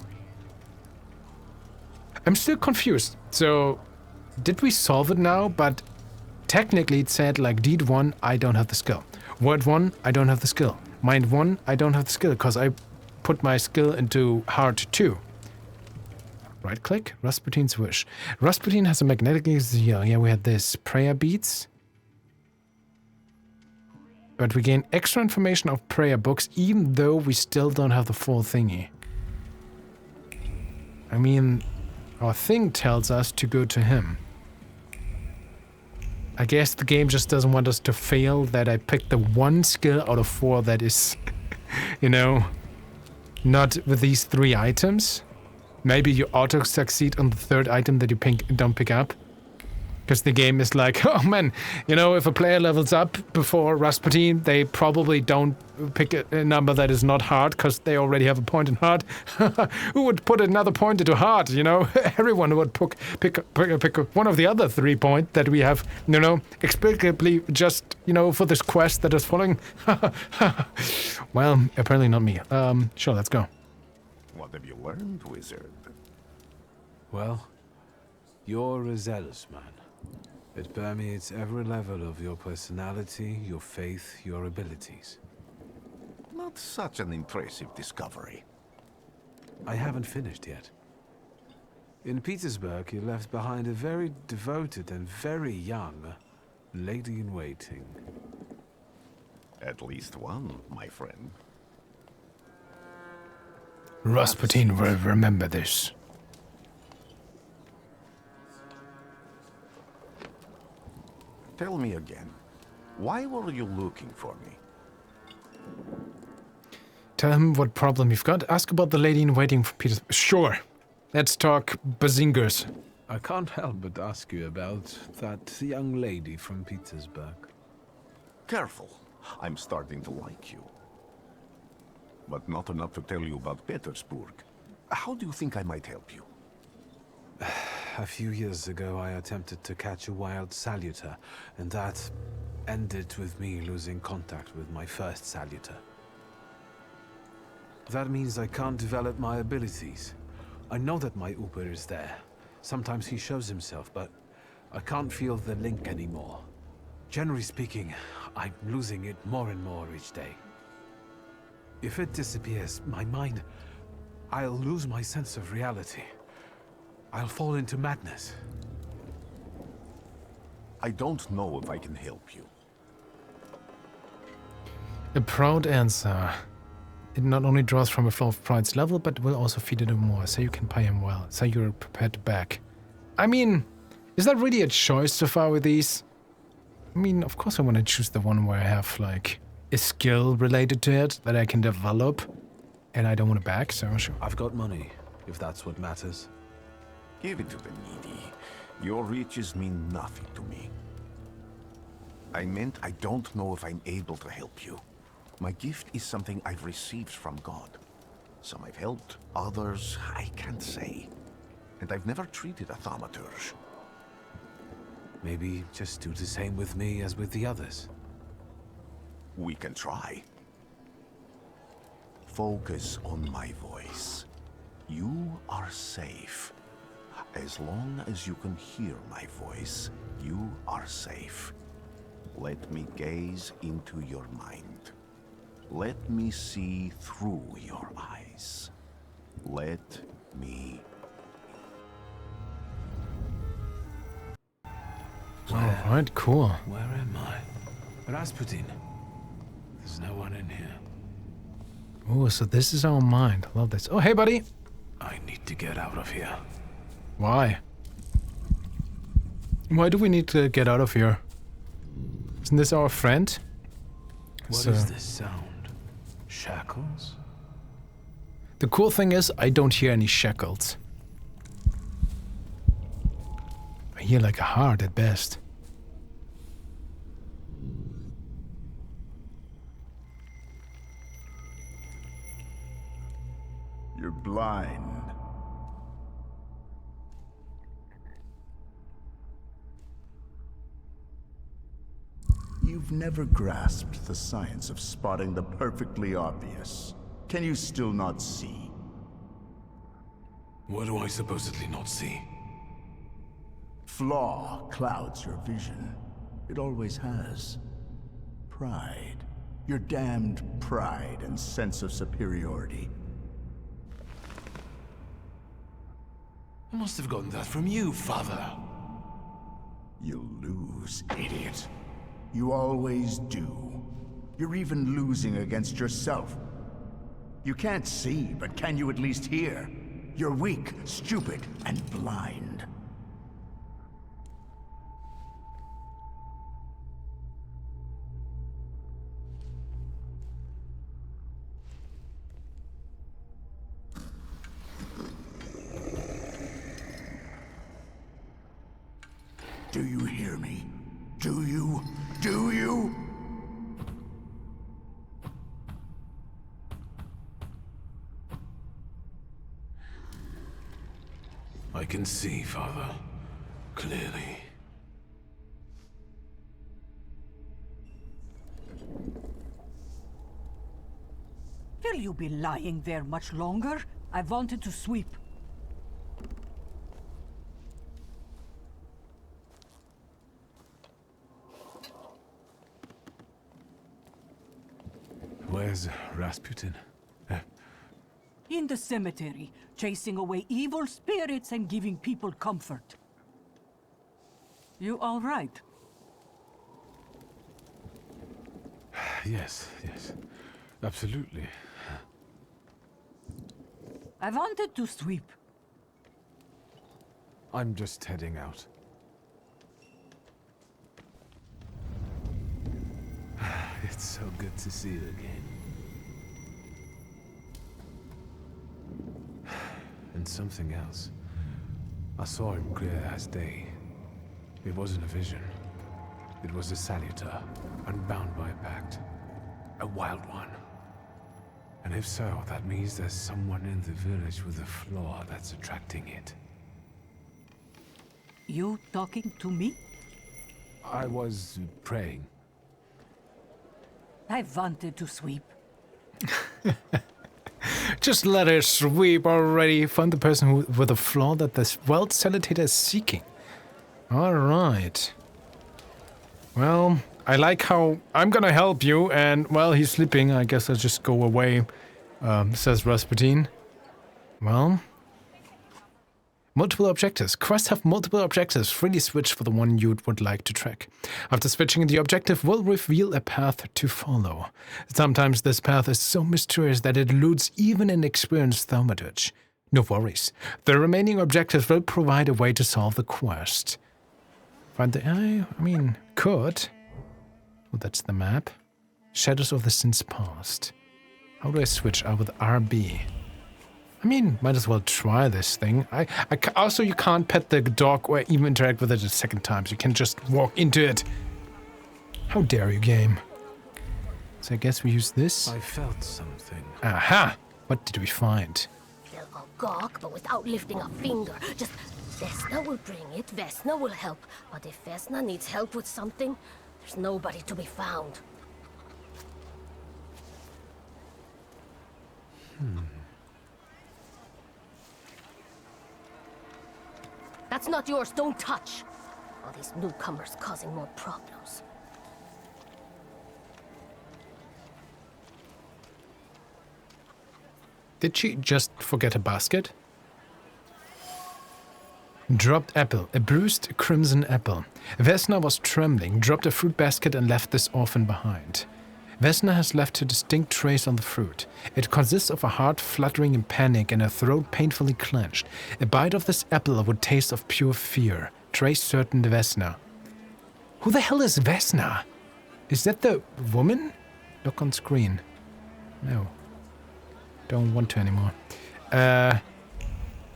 [SPEAKER 1] I'm still confused. So, did we solve it now? But technically it said like deed 1, I don't have the skill. Word 1, I don't have the skill. Mind 1, I don't have the skill because I put my skill into heart 2. Right click, Rasputin's wish. Rasputin has a magnetic zeal. Yeah, we had this. Prayer beads. But we gain extra information of prayer books even though we still don't have the full thingy. I mean, our thing tells us to go to him. I guess the game just doesn't want us to fail that I picked the one skill out of 4 that is, you know, not with these 3 items. Maybe you auto-succeed on the 3rd item that you don't pick up. Because the game is like, oh man, you know, if a player levels up before Rasputin, they probably don't pick a number that is not hard, because they already have a point in hard. Who would put another point into hard, you know? Everyone would pick one of the other 3 points that we have, you know, explicably just, you know, for this quest that is following. Well, apparently not me. Sure, let's go.
[SPEAKER 9] What have you learned, wizard?
[SPEAKER 3] Well, you're a zealous man. It permeates every level of your personality, your faith, your abilities.
[SPEAKER 9] Not such an impressive discovery.
[SPEAKER 3] I haven't finished yet. In Petersburg, you left behind a very devoted and very young lady-in-waiting.
[SPEAKER 9] At least one, my friend.
[SPEAKER 1] Rasputin will remember this.
[SPEAKER 9] Tell me again, why were you looking for me?
[SPEAKER 1] Tell him what problem you've got. Ask about the lady in waiting for Peter. Sure. Let's talk bazingers.
[SPEAKER 3] I can't help but ask you about that young lady from Petersburg.
[SPEAKER 9] Careful. I'm starting to like you. But not enough to tell you about Petersburg. How do you think I might help you?
[SPEAKER 3] A few years ago, I attempted to catch a wild saluter, and that ended with me losing contact with my first saluter. That means I can't develop my abilities. I know that my Uber is there. Sometimes he shows himself, but I can't feel the link anymore. Generally speaking, I'm losing it more and more each day. If it disappears, my mind, I'll lose my sense of reality. I'll fall into madness.
[SPEAKER 9] I don't know if I can help you.
[SPEAKER 1] A proud answer. It not only draws from a flow of pride's level, but will also feed it more, so you can pay him well, so you're prepared to back. I mean, is that really a choice so far with these? I mean, of course I want to choose the one where I have, like, a skill related to it that I can develop, and I don't want to back, so sure.
[SPEAKER 3] I've got money, if that's what matters.
[SPEAKER 9] Give it to the needy. Your riches mean nothing to me. I meant I don't know if I'm able to help you. My gift is something I've received from God. Some I've helped, others I can't say. And I've never treated a thaumaturge.
[SPEAKER 3] Maybe just do the same with me as with the others.
[SPEAKER 9] We can try. Focus on my voice. You are safe. As long as you can hear my voice, you are safe. Let me gaze into your mind. Let me see through your eyes. Let me...
[SPEAKER 1] Alright, cool.
[SPEAKER 3] Where am I? Rasputin. There's no one in here.
[SPEAKER 1] Oh, so this is our mind. Love this. Oh, hey, buddy.
[SPEAKER 3] I need to get out of here.
[SPEAKER 1] Why? Why do we need to get out of here? Isn't this our friend?
[SPEAKER 3] What is this sound? Shackles?
[SPEAKER 1] The cool thing is, I don't hear any shackles. I hear like a heart at best.
[SPEAKER 8] You're blind. You've never grasped the science of spotting the perfectly obvious. Can you still not see?
[SPEAKER 3] What do I supposedly not see?
[SPEAKER 8] Flaw clouds your vision. It always has. Pride. Your damned pride and sense of superiority.
[SPEAKER 3] I must have gotten that from you, Father.
[SPEAKER 8] You'll lose, idiot. You always do. You're even losing against yourself. You can't see, but can you at least hear? You're weak, stupid, and blind. Do you hear me? Do you? Do you?
[SPEAKER 3] I can see, Father. Clearly.
[SPEAKER 10] Will you be lying there much longer? I wanted to sweep.
[SPEAKER 3] Where's Rasputin?
[SPEAKER 10] In the cemetery, chasing away evil spirits and giving people comfort. You all right?
[SPEAKER 3] Yes, yes. Absolutely.
[SPEAKER 10] I wanted to sweep.
[SPEAKER 3] I'm just heading out. It's so good to see you again. And something else. I saw him clear as day. It wasn't a vision. It was a saluter, unbound by a pact. A wild one. And if so, that means there's someone in the village with a flaw that's attracting it.
[SPEAKER 10] You talking to me?
[SPEAKER 3] I was praying.
[SPEAKER 10] I wanted to sweep.
[SPEAKER 1] Just let her sweep already. Find the person with a flaw that this wild salutator is seeking. Alright. Well, I like how I'm gonna help you, and while he's sleeping, I guess I'll just go away, says Rasputin. Well, multiple objectives. Quests have multiple objectives. Freely switch for the one you would like to track. After switching, the objective will reveal a path to follow. Sometimes this path is so mysterious that it eludes even an experienced thaumaturge. No worries. The remaining objectives will provide a way to solve the quest. Find the... I mean, could. Oh, that's the map. Shadows of the Sins Past. How do I switch? With RB. I mean, might as well try this thing. Also, you can't pet the dog or even interact with it a second time, so you can just walk into it. How dare you, game? So I guess we use this.
[SPEAKER 3] I felt something.
[SPEAKER 1] Aha! What did we find?
[SPEAKER 11] They'll all gawk, but without lifting a finger. Just Vesna will bring it, Vesna will help. But if Vesna needs help with something, there's nobody to be found. That's not yours, don't touch! All these newcomers causing more problems.
[SPEAKER 1] Did she just forget a basket? Dropped apple. A bruised crimson apple. Vesna was trembling, dropped a fruit basket and left this orphan behind. Vesna has left a distinct trace on the fruit. It consists of a heart fluttering in panic and a throat painfully clenched. A bite of this apple would taste of pure fear. Trace certain to Vesna. Who the hell is Vesna? Is that the woman? Look on screen. No. Don't want to anymore.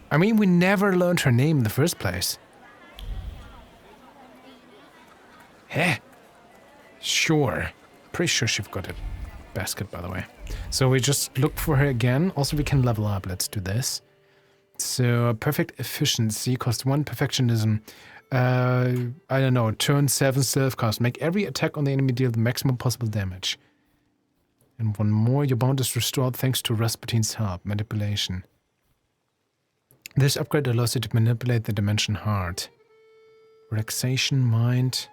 [SPEAKER 1] I mean, we never learned her name in the first place. Heh. Sure. Pretty sure she's got a basket, by the way. So we just look for her again. Also, we can level up. Let's do this. So, perfect efficiency. Cost 1 perfectionism. I don't know. Turn 7 self-cast. Make every attack on the enemy deal the maximum possible damage. And one more. Your bound is restored thanks to Rasputine's help. Manipulation. This upgrade allows you to manipulate the dimension heart. Relaxation, mind.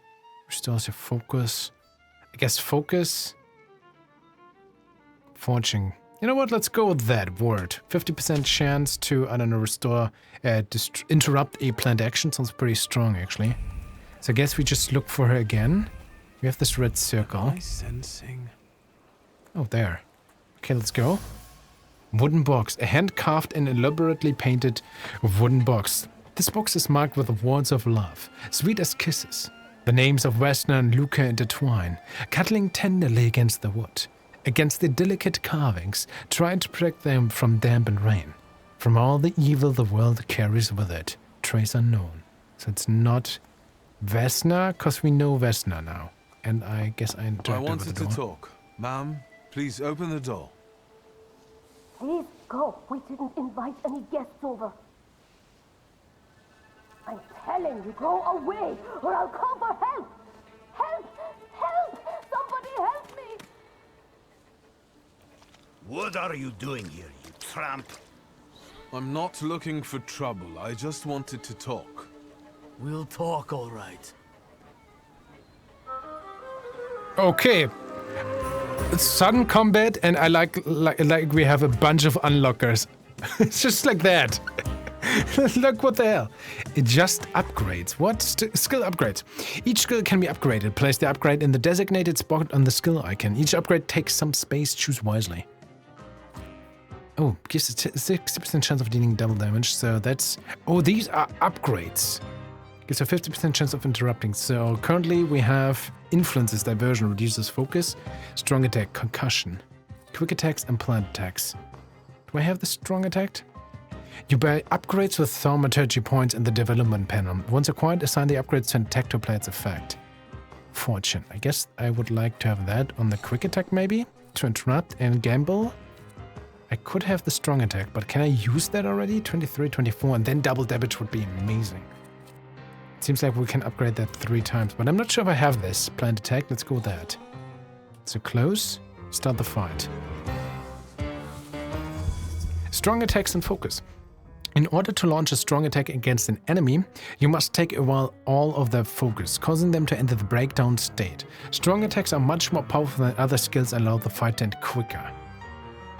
[SPEAKER 1] Restores your focus. I guess focus. Forging. You know what? Let's go with that word. 50% chance to, I don't know, restore, interrupt a planned action. Sounds pretty strong, actually. So I guess we just look for her again. We have this red circle.
[SPEAKER 3] Am I sensing?
[SPEAKER 1] Oh, there. Okay, let's go. Wooden box. A hand-carved and elaborately painted wooden box. This box is marked with words of love, sweet as kisses. The names of Vesna and Luca intertwine, cuddling tenderly against the wood, against the delicate carvings, trying to protect them from damp and rain, from all the evil the world carries with it. Trace unknown. So it's not Vesna, because we know Vesna now. And I guess I dragged over the door.
[SPEAKER 3] I wanted to talk. Ma'am, please open the door.
[SPEAKER 11] Please go. We didn't invite any guests over. I'm telling you, go away, or I'll call for help! Help! Help! Somebody help me!
[SPEAKER 12] What are you doing here, you tramp?
[SPEAKER 3] I'm not looking for trouble. I just wanted to talk.
[SPEAKER 5] We'll talk, all right.
[SPEAKER 1] Okay. Sudden combat, and I like we have a bunch of unlockers. It's just like that. Look, what the hell. It just upgrades. What? Skill upgrades. Each skill can be upgraded. Place the upgrade in the designated spot on the skill icon. Each upgrade takes some space. Choose wisely. Oh, gives a 60% chance of dealing double damage. So that's... Oh, these are upgrades. Gives a 50% chance of interrupting. So currently we have influences, diversion, reduces focus, strong attack, concussion, quick attacks, and plant attacks. Do I have the strong attack? You buy upgrades with Thaumaturge points in the development panel. Once acquired, assign the upgrades to an attack to apply its effect. Fortune. I guess I would like to have that on the quick attack, maybe? To interrupt and gamble? I could have the strong attack, but can I use that already? 23, 24, and then double damage would be amazing. It seems like we can upgrade that 3 times, but I'm not sure if I have this. Planned attack, let's go with that. So close, start the fight. Strong attacks and focus. In order to launch a strong attack against an enemy, you must take away all of their focus, causing them to enter the breakdown state. Strong attacks are much more powerful than other skills and allow the fight to end quicker.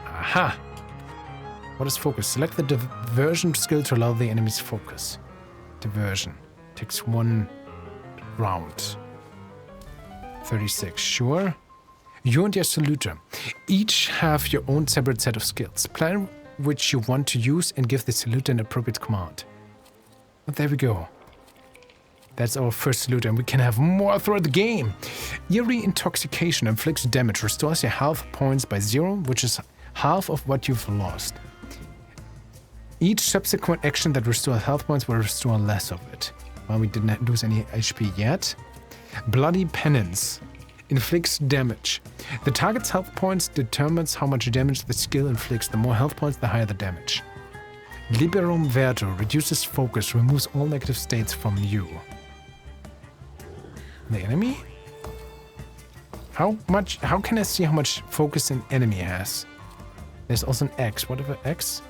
[SPEAKER 1] Aha! What is focus? Select the diversion skill to allow the enemy's focus. Diversion. Takes 1 round. 36, sure. You and your saluter each have your own separate set of skills. Plan which you want to use and give the saluter an appropriate command. But there we go. That's our first saluter, and we can have more throughout the game. Eerie Intoxication inflicts damage, restores your health points by 0, which is half of what you've lost. Each subsequent action that restores health points will restore less of it. Well, we didn't lose any HP yet. Bloody Penance inflicts damage. The target's health points determines how much damage the skill inflicts. The more health points, the higher the damage. Liberum Verto reduces focus, removes all negative states from you. The enemy? How can I see how much focus an enemy has? There's also an X. Whatever X?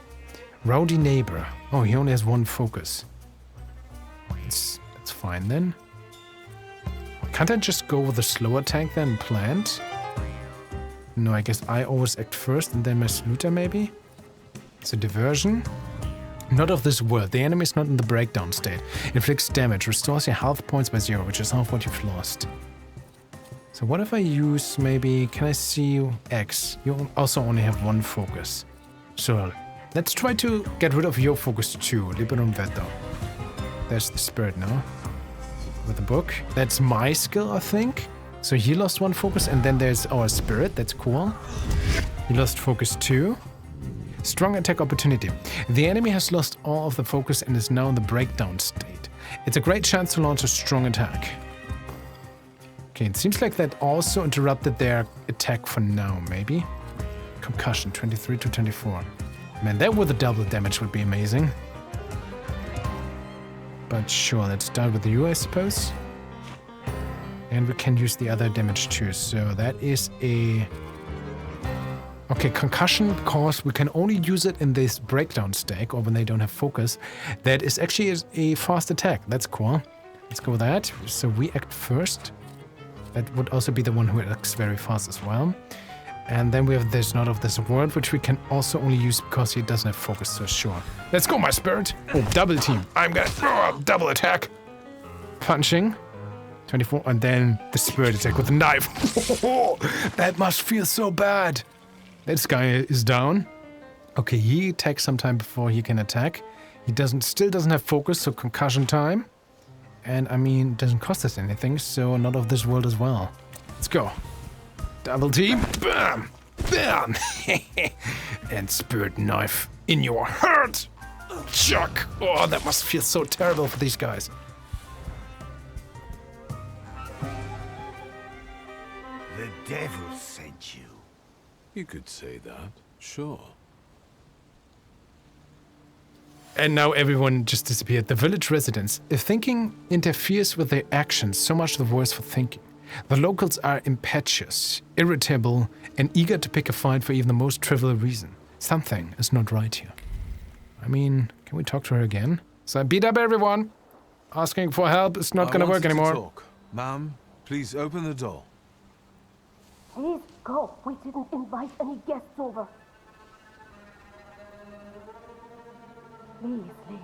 [SPEAKER 1] Rowdy neighbor. Oh, he only has one focus. That's fine then. Can't I just go with a slow attack then planned? No, I guess I always act first and then my Sluter maybe? It's a diversion. Not of this world. The enemy is not in the breakdown state. Inflicts damage. Restores your health points by 0, which is half what you've lost. So what if I use maybe... Can I see you? X. You also only have one focus. So let's try to get rid of your focus too. Liberum Veto. There's the spirit now. With the book. That's my skill, I think. So he lost one focus, and then there's our spirit. That's cool. He lost focus too. Strong attack opportunity. The enemy has lost all of the focus and is now in the breakdown state. It's a great chance to launch a strong attack. Okay, it seems like that also interrupted their attack for now, maybe. Concussion, 23 to 24. Man, that with a double damage would be amazing. But sure, let's start with you, I suppose. And we can use the other damage too. So that is a... Okay, concussion, because we can only use it in this breakdown stack or when they don't have focus. That is actually a fast attack. That's cool. Let's go with that. So we act first. That would also be the one who acts very fast as well. And then we have this Not of This World, which we can also only use because he doesn't have focus, so sure. Let's go, my spirit! Oh, double team. I'm gonna double attack. Punching. 24, and then the spirit attack with the knife. That must feel so bad. This guy is down. Okay, he attacks sometime before he can attack. He still doesn't have focus, so concussion time. And I mean, it doesn't cost us anything, so Not of This World as well. Let's go. Double team. Bam! Bam! And spirit knife in your heart. Chuck! Oh, that must feel so terrible for these guys.
[SPEAKER 12] The devil sent you.
[SPEAKER 3] You could say that, sure.
[SPEAKER 1] And now everyone just disappeared. The village residents. If thinking interferes with their actions, so much the worse for thinking. The locals are impetuous, irritable, and eager to pick a fight for even the most trivial reason. Something is not right here. I mean, can we talk to her again? So I beat up everyone. Asking for help is not gonna work anymore.
[SPEAKER 3] Talk. Ma'am, please open the door.
[SPEAKER 11] Please go. We didn't invite any guests over. Please leave.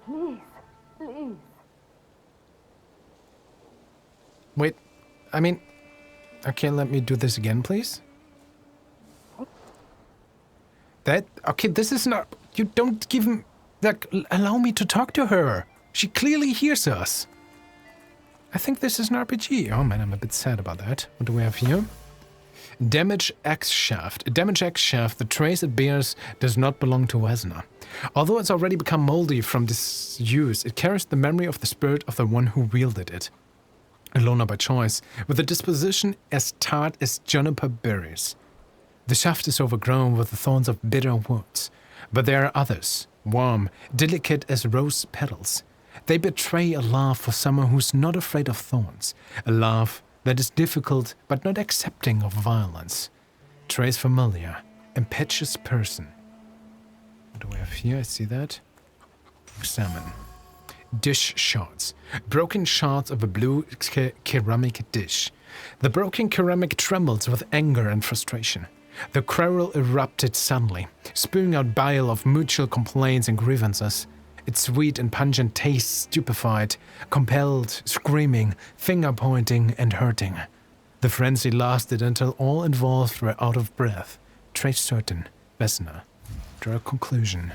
[SPEAKER 11] Please, please.
[SPEAKER 1] Wait, I mean... Okay, let me do this again, please. Okay, this is not... You don't give him... Like, allow me to talk to her. She clearly hears us. I think this is an RPG. Oh man, I'm a bit sad about that. What do we have here? Damage Axe Shaft. A damage axe shaft, the trace it bears does not belong to Wesner. Although it's already become moldy from disuse, it carries the memory of the spirit of the one who wielded it. A loner by choice, with a disposition as tart as juniper berries. The shaft is overgrown with the thorns of bitter woods, but there are others, warm, delicate as rose petals. They betray a love for someone who's not afraid of thorns, a love that is difficult but not accepting of violence. Trace familiar, impetuous person. What do we have here? I see that. Examine. Dish shards. Broken shards of a blue ceramic dish. The broken ceramic trembles with anger and frustration. The quarrel erupted suddenly, spewing out bile of mutual complaints and grievances. Its sweet and pungent taste stupefied, compelled, screaming, finger-pointing, and hurting. The frenzy lasted until all involved were out of breath. Trace certain. Vesna. Draw a conclusion.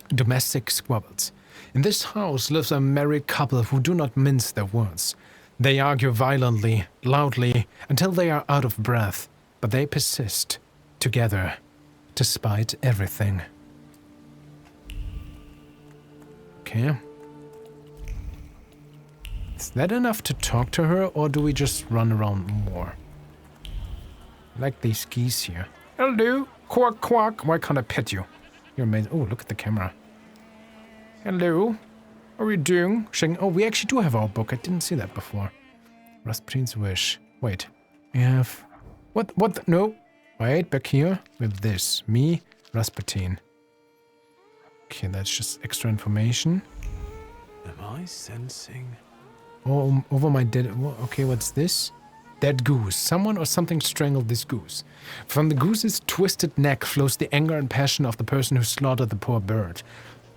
[SPEAKER 1] Domestic squabbles. In this house lives a married couple who do not mince their words. They argue violently, loudly, until they are out of breath, but they persist, together, despite everything. Okay. Is that enough to talk to her, or do we just run around more? I like these geese here. Hello, quack quack. Why can't I pet you? You're amazing. Oh, look at the camera. Hello. How are you doing? Oh, we actually do have our book. I didn't see that before. Rasputin's Wish. Wait. We have... What? No. Wait, back here. With this. Me, Rasputin. Okay, that's just extra information.
[SPEAKER 3] Am I sensing?
[SPEAKER 1] Oh, over my dead... Okay, what's this? Dead goose. Someone or something strangled this goose. From the goose's twisted neck flows the anger and passion of the person who slaughtered the poor bird.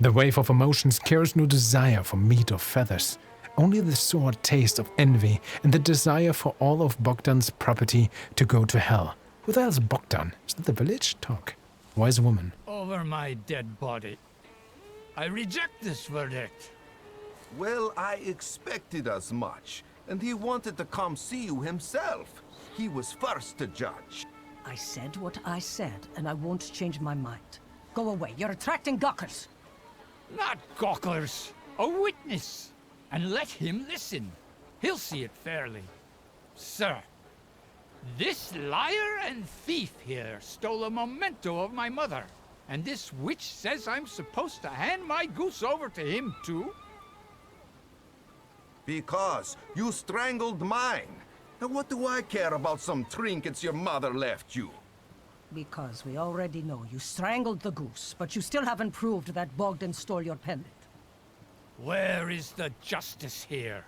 [SPEAKER 1] The wave of emotions carries no desire for meat or feathers. Only the sore taste of envy and the desire for all of Bogdan's property to go to hell. Who the hell is Bogdan? Is that the village? Talk. Wise woman.
[SPEAKER 13] Over my dead body. I reject this verdict.
[SPEAKER 9] Well, I expected as much. And he wanted to come see you himself. He was first to judge.
[SPEAKER 10] I said what I said, and I won't change my mind. Go away. You're attracting gawkers.
[SPEAKER 13] Not gawkers. A witness. And let him listen. He'll see it fairly. Sir, this liar and thief here stole a memento of my mother. And this witch says I'm supposed to hand my goose over to him too?
[SPEAKER 9] Because you strangled mine. And what do I care about some trinkets your mother left you?
[SPEAKER 10] Because we already know you strangled the goose, but you still haven't proved that Bogdan stole your pendant.
[SPEAKER 13] Where is the justice here?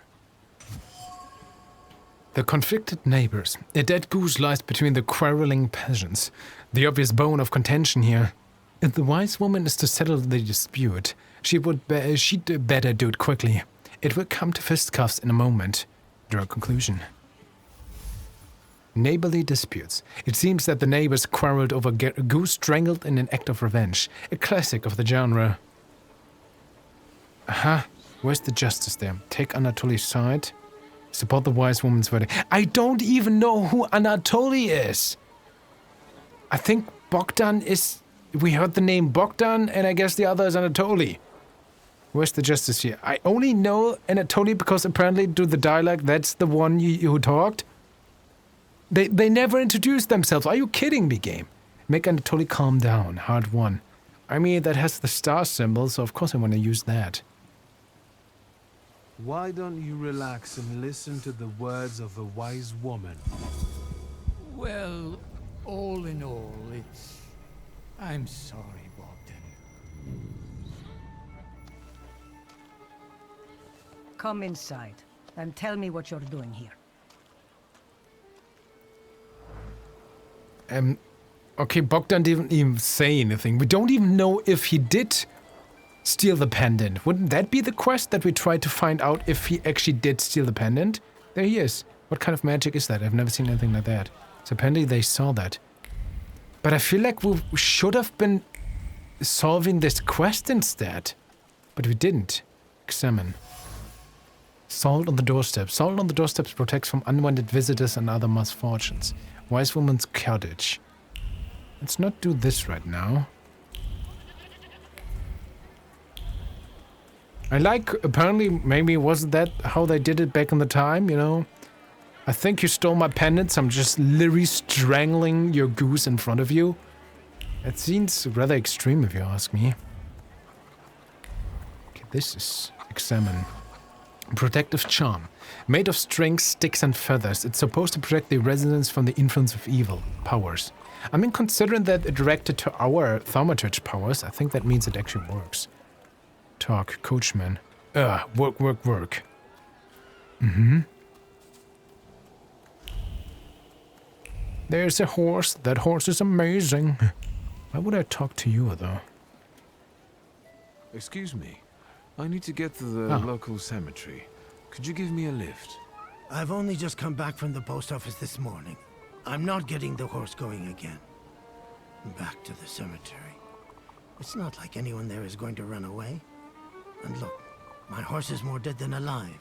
[SPEAKER 1] The conflicted neighbors. A dead goose lies between the quarreling peasants. The obvious bone of contention here. If the wise woman is to settle the dispute, she'd better do it quickly. It will come to fisticuffs in a moment. Draw a conclusion. Neighborly disputes. It seems that the neighbors quarreled over a goose strangled in an act of revenge. A classic of the genre. Aha. Where's the justice there? Take Anatoly's side. Support the wise woman's verdict. I don't even know who Anatoly is. I think Bogdan is... We heard the name Bogdan, and I guess the other is Anatoly. Where's the justice here? I only know Anatoly because apparently do the dialogue, that's the one who talked. They never introduced themselves. Are you kidding me, game? Make Anatoly calm down. Hard one. I mean, that has the star symbol, so of course I want to use that.
[SPEAKER 3] Why don't you relax and listen to the words of the wise woman?
[SPEAKER 13] Well, all in all, it's... I'm sorry, Bogdan.
[SPEAKER 10] Come inside and tell me what you're doing here.
[SPEAKER 1] Okay, Bogdan didn't even say anything. We don't even know if he did steal the pendant. Wouldn't that be the quest, that we try to find out if he actually did steal the pendant? There he is. What kind of magic is that? I've never seen anything like that. So apparently they saw that. But I feel like we should have been solving this quest instead. But we didn't. Examine. Salt on the doorstep. Salt on the doorsteps protects from unwanted visitors and other misfortunes. Wise woman's cottage. Let's not do this right now. I like, apparently, maybe wasn't that how they did it back in the time, you know? I think you stole my pendants, I'm just literally strangling your goose in front of you. It seems rather extreme if you ask me. Okay, this is examine. Protective charm. Made of strings, sticks and feathers, it's supposed to protect the residents from the influence of evil powers. I mean, considering that it directed to our thaumaturge powers, I think that means it actually works. Talk, coachman. Work. There's a horse. That horse is amazing. Why would I talk to you, though?
[SPEAKER 3] Excuse me. I need to get to the local cemetery. Could you give me a lift?
[SPEAKER 5] I've only just come back from the post office this morning. I'm not getting the horse going again. Back to the cemetery. It's not like anyone there is going to run away. And look, my horse is more dead than alive.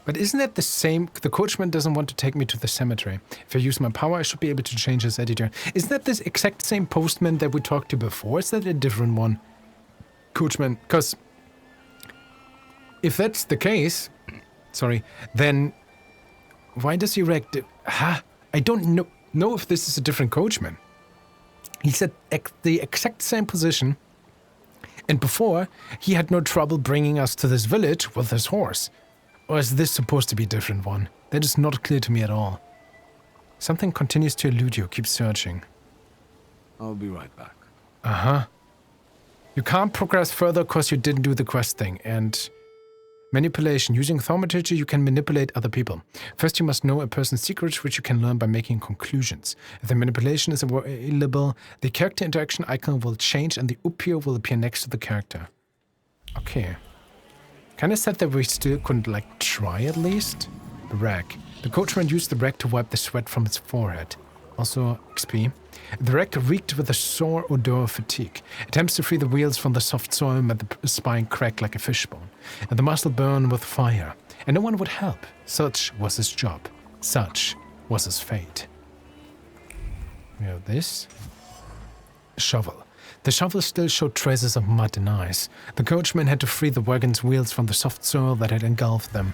[SPEAKER 1] But isn't that the same? The coachman doesn't want to take me to the cemetery. If I use my power, I should be able to change his attitude. Isn't that this exact same postman that we talked to before? Is that a different one? Coachman, because if that's the case, sorry, then why does he react? I don't know if this is a different coachman. He's at the exact same position. And before, he had no trouble bringing us to this village with his horse. Or is this supposed to be a different one? That is not clear to me at all. Something continues to elude you. Keep searching.
[SPEAKER 3] I'll be right back.
[SPEAKER 1] Uh-huh. You can't progress further because you didn't do the quest thing. And manipulation. Using Thaumaturge, you can manipulate other people. First, you must know a person's secrets, which you can learn by making conclusions. If the manipulation is available, the character interaction icon will change and the upio will appear next to the character. Okay. Kinda said that we still couldn't, like, try at least? The rag. The coachman used the rag to wipe the sweat from his forehead. Also, XP. The rag reeked with a sore odor of fatigue. Attempts to free the wheels from the soft soil made the spine crack like a fishbone, and the muscle burn with fire. And no one would help. Such was his job. Such was his fate. We have this. Shovel. The shovel still showed traces of mud and ice. The coachman had to free the wagon's wheels from the soft soil that had engulfed them.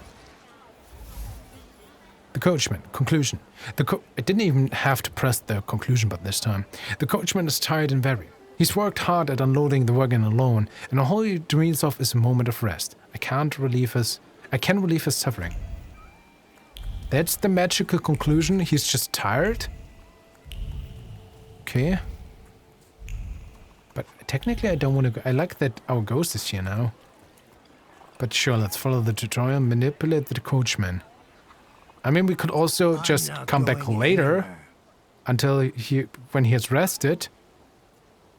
[SPEAKER 1] The coachman. Conclusion. I didn't even have to press the conclusion button this time. The coachman is tired and weary. He's worked hard at unloading the wagon alone, and all he dreams of is a moment of rest. I can relieve his suffering. That's the magical conclusion. He's just tired? Okay. But technically I don't want to go. I like that our ghost is here now. But sure, let's follow the tutorial. Manipulate the coachman. I mean, we could also just come back later until when he has rested.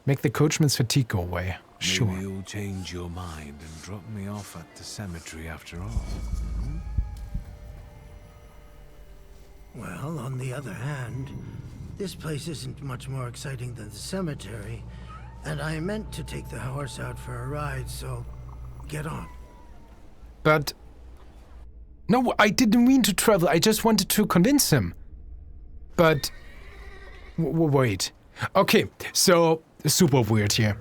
[SPEAKER 1] Make the coachman's fatigue go away. Sure.
[SPEAKER 3] Maybe you'll change your mind and drop me off at the cemetery after all.
[SPEAKER 5] Well, on the other hand, this place isn't much more exciting than the cemetery, and I meant to take the horse out for a ride, so get on.
[SPEAKER 1] But no, I didn't mean to travel. I just wanted to convince him. But wait. Okay, so super weird here.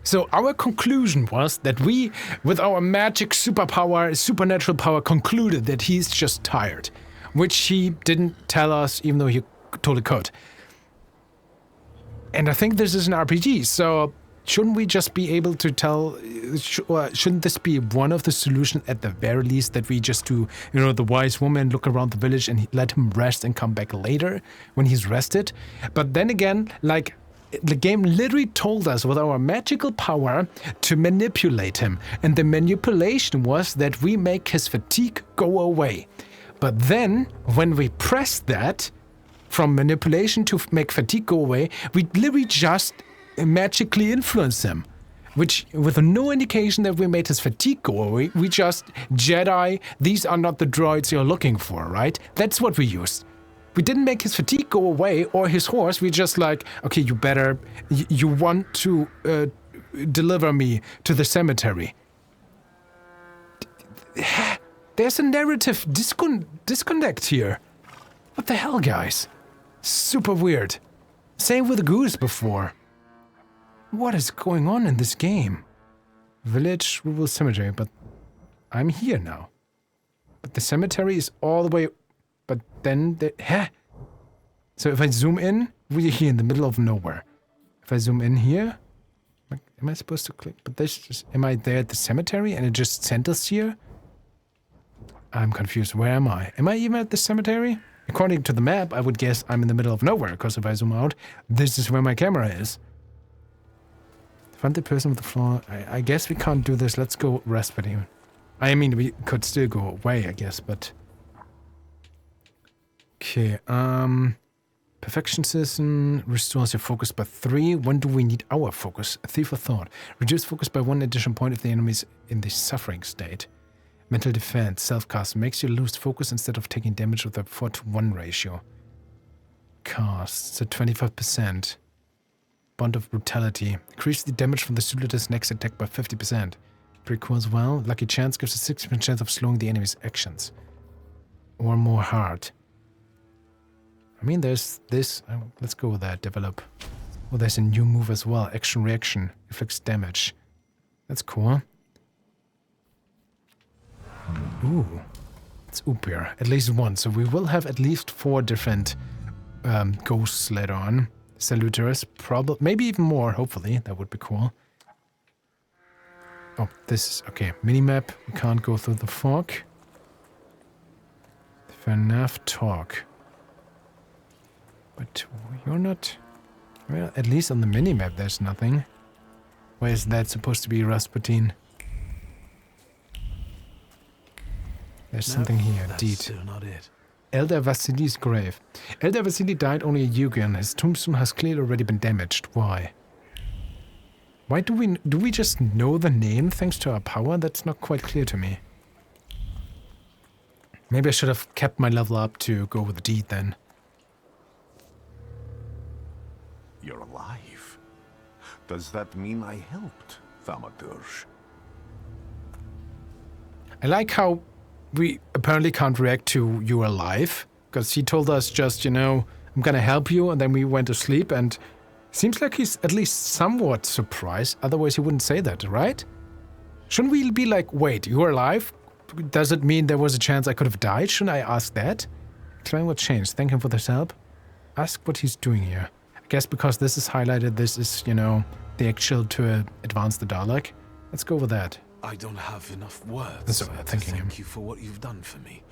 [SPEAKER 1] So our conclusion was that we, with our magic superpower, supernatural power, concluded that he's just tired, which he didn't tell us, even though he totally could. And I think this is an RPG, so shouldn't we just be able to tell, shouldn't this be one of the solutions at the very least, that we just do, the wise woman, look around the village and let him rest and come back later when he's rested? But then again, like, the game literally told us with our magical power to manipulate him. And the manipulation was that we make his fatigue go away. But then, when we pressed that, from manipulation to make fatigue go away, we literally just magically influence him, which with no indication that we made his fatigue go away, we just Jedi, these are not the droids you're looking for, right? That's what we used. We didn't make his fatigue go away or his horse, we just like, okay, you want to deliver me to the cemetery. There's a narrative disconnect here. What the hell, guys? Super weird. Same with the goose before. What is going on in this game? Village, rural cemetery, but I'm here now. But the cemetery is all the way... But then... So if I zoom in, we're here in the middle of nowhere. If I zoom in here... Am I supposed to click? But this just... Am I there at the cemetery and it just sent us here? I'm confused. Where am I? Am I even at the cemetery? According to the map, I would guess I'm in the middle of nowhere, because if I zoom out, this is where my camera is. Find the person with the floor. I guess we can't do this. Let's go rest with him. I mean, we could still go away, I guess, but... Okay, Perfection Citizen restores your focus by 3. When do we need our focus? A Thief of Thought. Reduce focus by 1 additional point if the enemy is in the suffering state. Mental Defense, Self-Cast, makes you lose focus instead of taking damage with a 4-to-1 ratio. Cast, so 25%. Bond of Brutality. Increase the damage from the Sulida's next attack by 50%. Pretty cool as well. Lucky Chance gives a 60% chance of slowing the enemy's actions. Or more hard. I mean, there's this. Let's go with that. Develop. Oh, there's a new move as well. Action Reaction. Inflicts damage. That's cool. Ooh. It's Upir. At least one. So we will have at least 4 different ghosts later on. saluters, probably, maybe even more, hopefully. That would be cool. Oh, this is, okay, minimap. We can't go through the fog. FNAF talk. But you're not... Well, at least on the minimap there's nothing. Where is that supposed to be, Rasputin? There's something here, indeed.
[SPEAKER 3] Still not it.
[SPEAKER 1] Elder Vasili's grave. Elder Vasili died only a year ago and his tombstone has clearly already been damaged. Why? Why do we just know the name thanks to our power? That's not quite clear to me. Maybe I should have kept my level up to go with the deed then.
[SPEAKER 9] You're alive. Does that mean I helped, Thaumaturge?
[SPEAKER 1] I like how we apparently can't react to "you're alive," because he told us just, you know, I'm gonna help you, and then we went to sleep, and seems like he's at least somewhat surprised, otherwise he wouldn't say that, right? Shouldn't we be like, wait, you're alive? Does it mean there was a chance I could have died? Shouldn't I ask that? Explain what changed, thank him for this help. Ask what he's doing here. I guess because this is highlighted, this is, you know, the actual to advance the Dalek. Let's go with that.
[SPEAKER 3] I don't have enough words
[SPEAKER 1] That's
[SPEAKER 3] to
[SPEAKER 1] thanking him.
[SPEAKER 3] thank you for what you've done for me.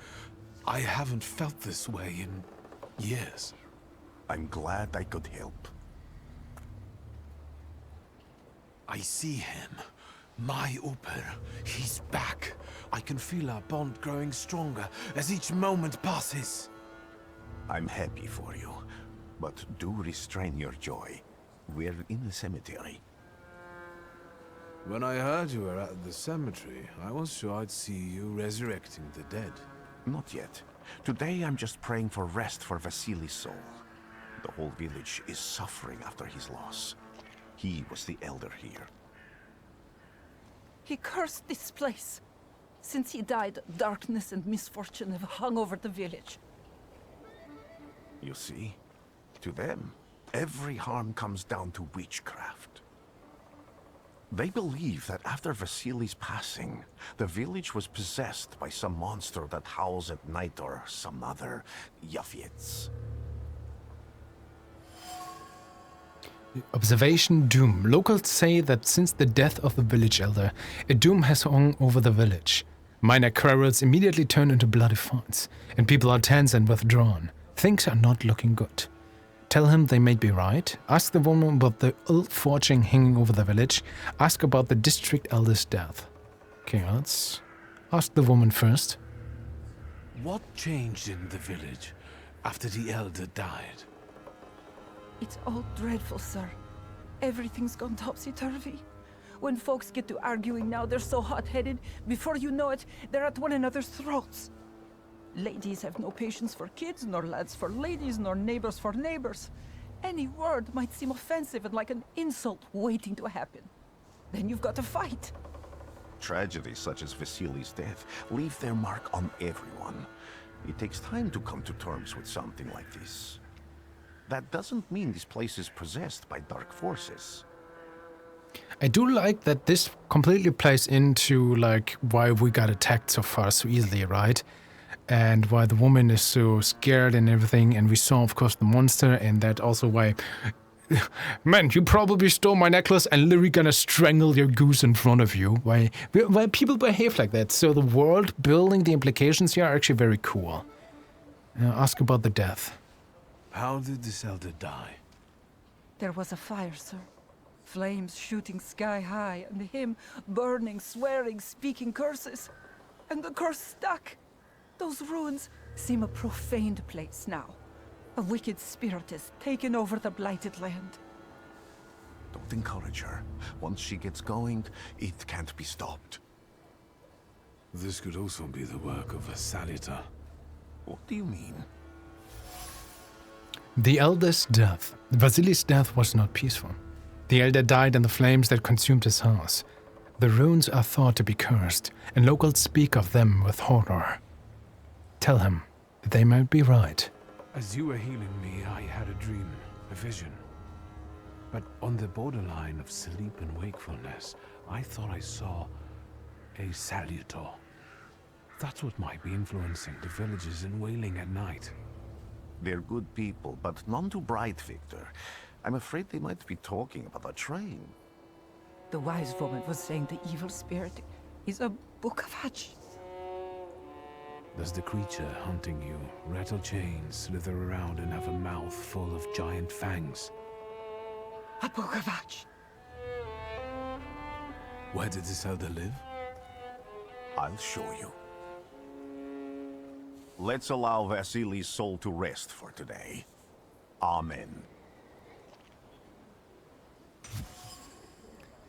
[SPEAKER 3] I haven't felt this way in years.
[SPEAKER 9] I'm glad I could help.
[SPEAKER 3] I see him. My Uper. He's back. I can feel our bond growing stronger as each moment passes.
[SPEAKER 9] I'm happy for you, but do restrain your joy. We're in the cemetery.
[SPEAKER 3] When I heard you were at the cemetery, I was sure I'd see you resurrecting the dead.
[SPEAKER 9] Not yet. Today I'm just praying for rest for Vasili's soul. The whole village is suffering after his loss. He was the elder here.
[SPEAKER 10] He cursed this place. Since he died, darkness and misfortune have hung over the village.
[SPEAKER 9] You see? To them, every harm comes down to witchcraft. They believe that after Vasili's passing, the village was possessed by some monster that howls at night or some other Yafiets.
[SPEAKER 1] Observation Doom. Locals say that since the death of the village elder, a doom has hung over the village. Minor quarrels immediately turn into bloody fights, and people are tense and withdrawn. Things are not looking good. Tell him they may be right. Ask the woman about the ill fortune hanging over the village. Ask about the district elder's death. Okay, let's ask the woman first.
[SPEAKER 3] What changed in the village after the elder died?
[SPEAKER 10] It's all dreadful, sir. Everything's gone topsy-turvy. When folks get to arguing now, they're so hot-headed, before you know it, they're at one another's throats. Ladies have no patience for kids, nor lads for ladies, nor neighbors for neighbors. Any word might seem offensive and like an insult waiting to happen. Then you've got to fight.
[SPEAKER 9] Tragedies such as Vasili's death leave their mark on everyone. It takes time to come to terms with something like this. That doesn't mean this place is possessed by dark forces.
[SPEAKER 1] I do like that this completely plays into like why we got attacked so far so easily, right? And why the woman is so scared and everything, and we saw of course the monster, and that also why man, you probably stole my necklace and literally gonna strangle your goose in front of you. Why people behave like that. So the world building, the implications here are actually very cool. Ask about the death.
[SPEAKER 3] How did this elder die?
[SPEAKER 10] There was a fire, sir. Flames shooting sky high, and him burning, swearing, speaking curses. And the curse stuck. Those ruins seem a profaned place now. A wicked spirit has taken over the blighted land.
[SPEAKER 9] Don't encourage her. Once she gets going, it can't be stopped.
[SPEAKER 3] This could also be the work of a Salita.
[SPEAKER 9] What do you mean?
[SPEAKER 1] The elder's death. Vasili's death was not peaceful. The elder died in the flames that consumed his house. The ruins are thought to be cursed, and locals speak of them with horror. Tell him that they might be right.
[SPEAKER 3] As you were healing me, I had a dream, a vision. But on the borderline of sleep and wakefulness, I thought I saw a Salutor. That's what might be influencing the villagers in Wailing at night.
[SPEAKER 9] They're good people, but none too bright, Victor. I'm afraid they might be talking about a train.
[SPEAKER 10] The wise woman was saying the evil spirit is a Bookwalker.
[SPEAKER 3] Does the creature hunting you rattle chains, slither around, and have a mouth full of giant fangs?
[SPEAKER 10] A Bookwalker.
[SPEAKER 3] Where did this elder live?
[SPEAKER 9] I'll show you. Let's allow Vasily's soul to rest for today. Amen.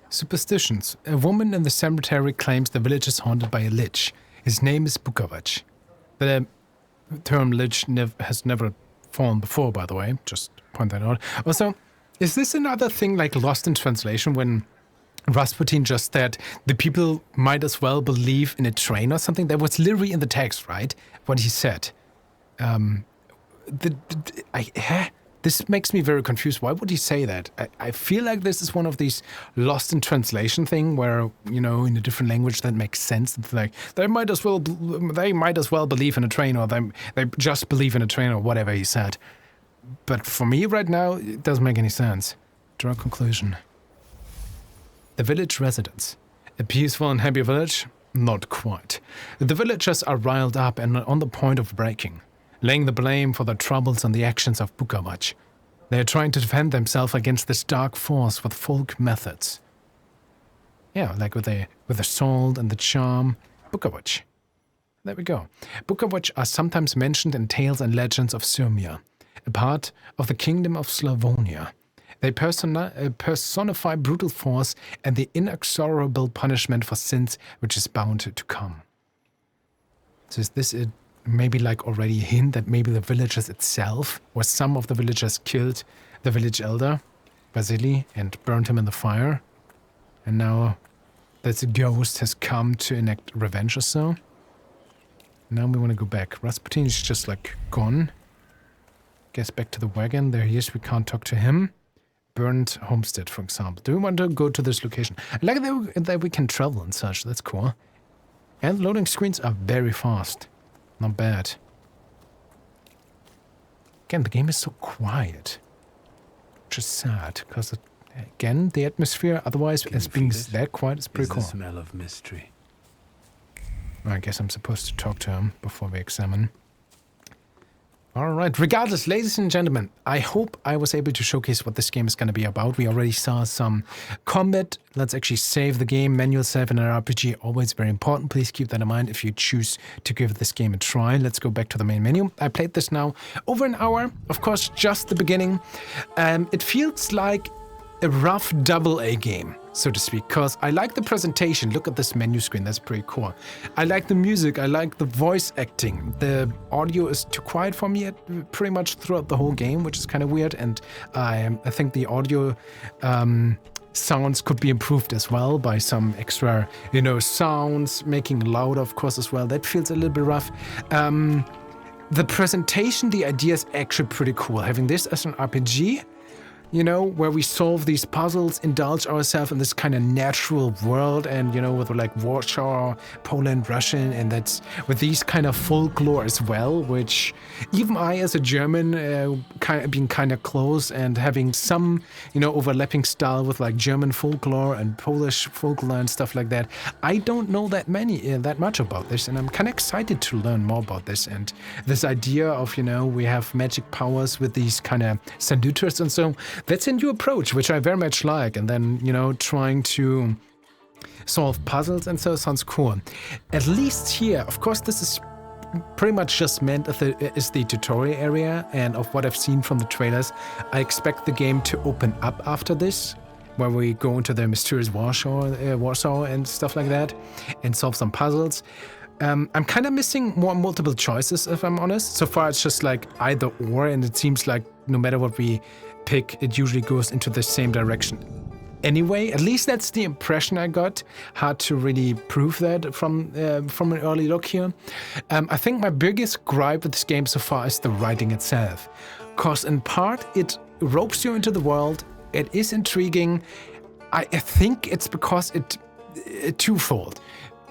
[SPEAKER 1] Superstitions. A woman in the cemetery claims the village is haunted by a lich. His name is Bookwalker. The term lich has never fallen before, by the way. Just point that out. Also, is this another thing like lost in translation when Rasputin just said the people might as well believe in a train or something? That was literally in the text, right? What he said. This makes me very confused. Why would he say that? I feel like this is one of these lost in translation thing where, you know, in a different language that makes sense. It's like they might as well believe in a train, or they just believe in a train, or whatever he said. But for me right now, it doesn't make any sense. Draw a conclusion. The village residents. A peaceful and happy village? Not quite. The villagers are riled up and on the point of breaking, laying the blame for their troubles on the actions of Bookwalker. They are trying to defend themselves against this dark force with folk methods. Yeah, like with the sword and the charm. Bookwalker. There we go. Bookwalker are sometimes mentioned in tales and legends of Sirmia, a part of the kingdom of Slavonia. They personify brutal force and the inexorable punishment for sins which is bound to come. So is this maybe like already a hint that maybe the villagers itself, or some of the villagers, killed the village elder, Vasily, and burned him in the fire? And now this ghost has come to enact revenge or so? Now we want to go back. Rasputin is just like gone. Guess back to the wagon. There he is. We can't talk to him. Burned homestead, for example. Do we want to go to this location? I like that we can travel and such. That's cool. And loading screens are very fast. Not bad. Again, the game is so quiet. Which is sad, because again, the atmosphere otherwise as being that quiet is pretty cool.
[SPEAKER 3] The smell of mystery.
[SPEAKER 1] I guess I'm supposed to talk to him before we examine. Alright, regardless, ladies and gentlemen, I hope I was able to showcase what this game is going to be about. We already saw some combat. Let's actually save the game. Manual save in an RPG, always very important. Please keep that in mind if you choose to give this game a try. Let's go back to the main menu. I played this now over an hour. Of course, just the beginning. It feels like a rough AA game, so to speak, because I like the presentation. Look at this menu screen, that's pretty cool. I like the music, I like the voice acting. The audio is too quiet for me pretty much throughout the whole game, which is kind of weird, and I think the audio sounds could be improved as well by some extra, sounds, making louder, of course, as well. That feels a little bit rough. The presentation, the idea is actually pretty cool. Having this as an RPG, where we solve these puzzles, indulge ourselves in this kind of natural world, and, with like Warsaw, Poland, Russian, and that's with these kind of folklore as well, which even I, as a German, being kind of close and having some, overlapping style with like German folklore and Polish folklore and stuff like that, I don't know that much about this, and I'm kind of excited to learn more about this, and this idea of, we have magic powers with these kind of sanduters and so. That's a new approach, which I very much like. And then, trying to solve puzzles and so sounds cool. At least here, of course, this is pretty much just meant as the tutorial area. And of what I've seen from the trailers, I expect the game to open up after this, where we go into the mysterious Warsaw and stuff like that, and solve some puzzles. I'm kind of missing more multiple choices, if I'm honest. So far, it's just like either or, and it seems like no matter what we pick, it usually goes into the same direction. Anyway, at least that's the impression I got. Hard to really prove that from an early look here. I think my biggest gripe with this game so far is the writing itself. Because in part, it ropes you into the world. It is intriguing. I think it's because it twofold.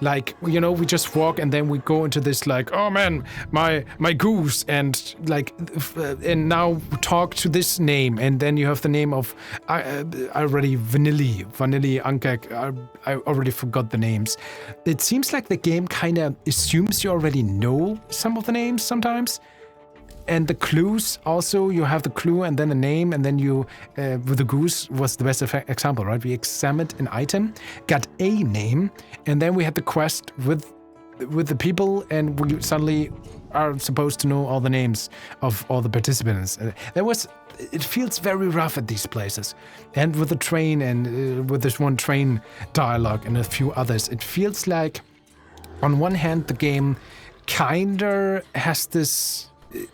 [SPEAKER 1] Like, you know, we just walk and then we go into this like, oh man, my goose, and like, and now talk to this name, and then you have the name of Vanilli, Ankek. I already forgot the names. It seems like the game kind of assumes you already know some of the names sometimes. And the clues also, you have the clue and then a name, and then you, with the goose was the best example, right? We examined an item, got a name, and then we had the quest with the people, and we suddenly are supposed to know all the names of all the participants. It feels very rough at these places. And with the train and with this one train dialogue and a few others, it feels like, on one hand, the game kinda has this...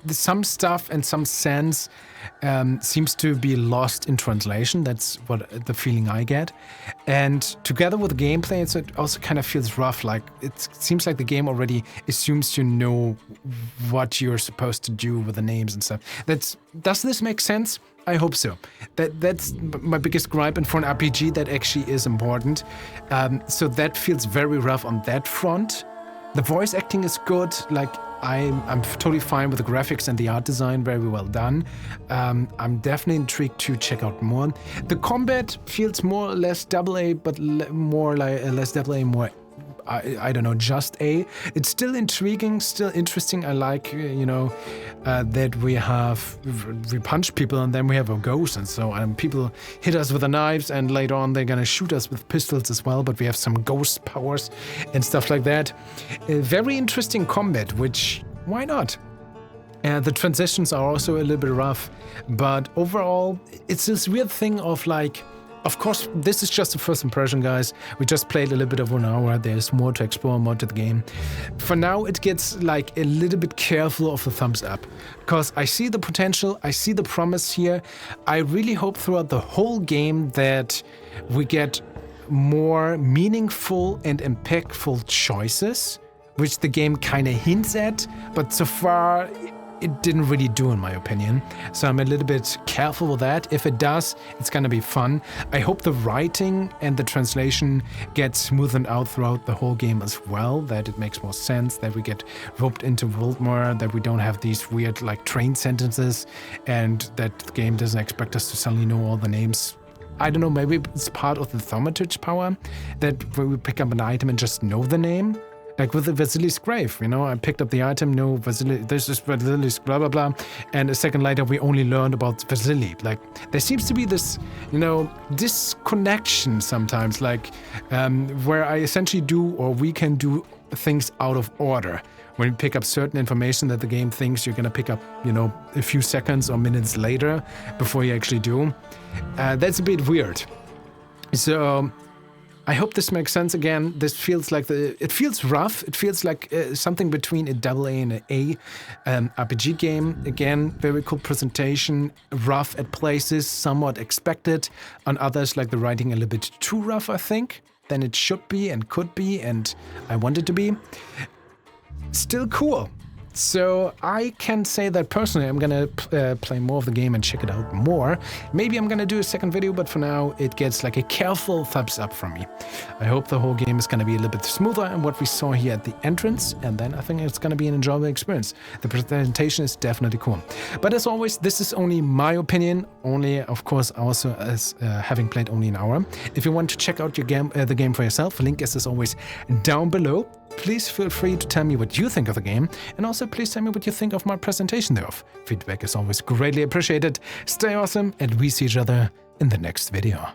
[SPEAKER 1] some stuff and some sense seems to be lost in translation. That's what the feeling I get. And together with the gameplay, it also kind of feels rough. Like, it seems like the game already assumes you know what you're supposed to do with the names and stuff. Does this make sense? I hope so. That's my biggest gripe, and for an RPG that actually is important. So that feels very rough on that front. The voice acting is good. Like, I'm totally fine with the graphics and the art design, very well done. I'm definitely intrigued to check out more. The combat feels more or less AA, but more like less AA, more, I don't know, just A. It's still intriguing, still interesting. I like, you know, that we punch people and then we have a ghost, and so people hit us with the knives, and later on they're gonna shoot us with pistols as well, but we have some ghost powers and stuff like that. Very interesting combat, which, why not? The transitions are also a little bit rough, but overall, it's this weird thing of like, of course, this is just the first impression, guys. We just played a little bit of 1 hour. There's more to explore, more to the game. For now, it gets like a little bit careful of the thumbs up, because I see the potential, I see the promise here. I really hope throughout the whole game that we get more meaningful and impactful choices, which the game kind of hints at, but so far it didn't really do, in my opinion. So I'm a little bit careful with that. If it does, it's gonna be fun. I hope the writing and the translation gets smoothened out throughout the whole game as well, that it makes more sense, that we get roped into world more, that we don't have these weird like train sentences, and that the game doesn't expect us to suddenly know all the names. I don't know, maybe it's part of the Thaumaturge power, that when we pick up an item and just know the name. Like with the Vasili's grave, you know, I picked up the item, no, Vasili, this is Vasili's blah, blah, blah. And a second later, we only learned about Vasili. Like, there seems to be this, you know, disconnection sometimes, like, where I essentially do, or we can do things out of order. When you pick up certain information that the game thinks you're gonna pick up, you know, a few seconds or minutes later before you actually do. That's a bit weird. So I hope this makes sense. Again, this feels like it feels rough. It feels like something between a AA and an A RPG game. Again, very cool presentation, rough at places, somewhat expected. On others, like the writing a little bit too rough, I think, than it should be and could be, and I want it to be. Still cool. So I can say that personally I'm gonna play more of the game and check it out more. Maybe I'm gonna do a second video, but for now it gets like a careful thumbs up from me. I hope the whole game is gonna be a little bit smoother than what we saw here at the entrance, and then I think it's gonna be an enjoyable experience. The presentation is definitely cool. But as always, this is only my opinion, only of course also as having played only an hour. If you want to check out your game, the game for yourself, link is as always down below. Please feel free to tell me what you think of the game, and also please tell me what you think of my presentation thereof. Feedback is always greatly appreciated. Stay awesome, and we see each other in the next video.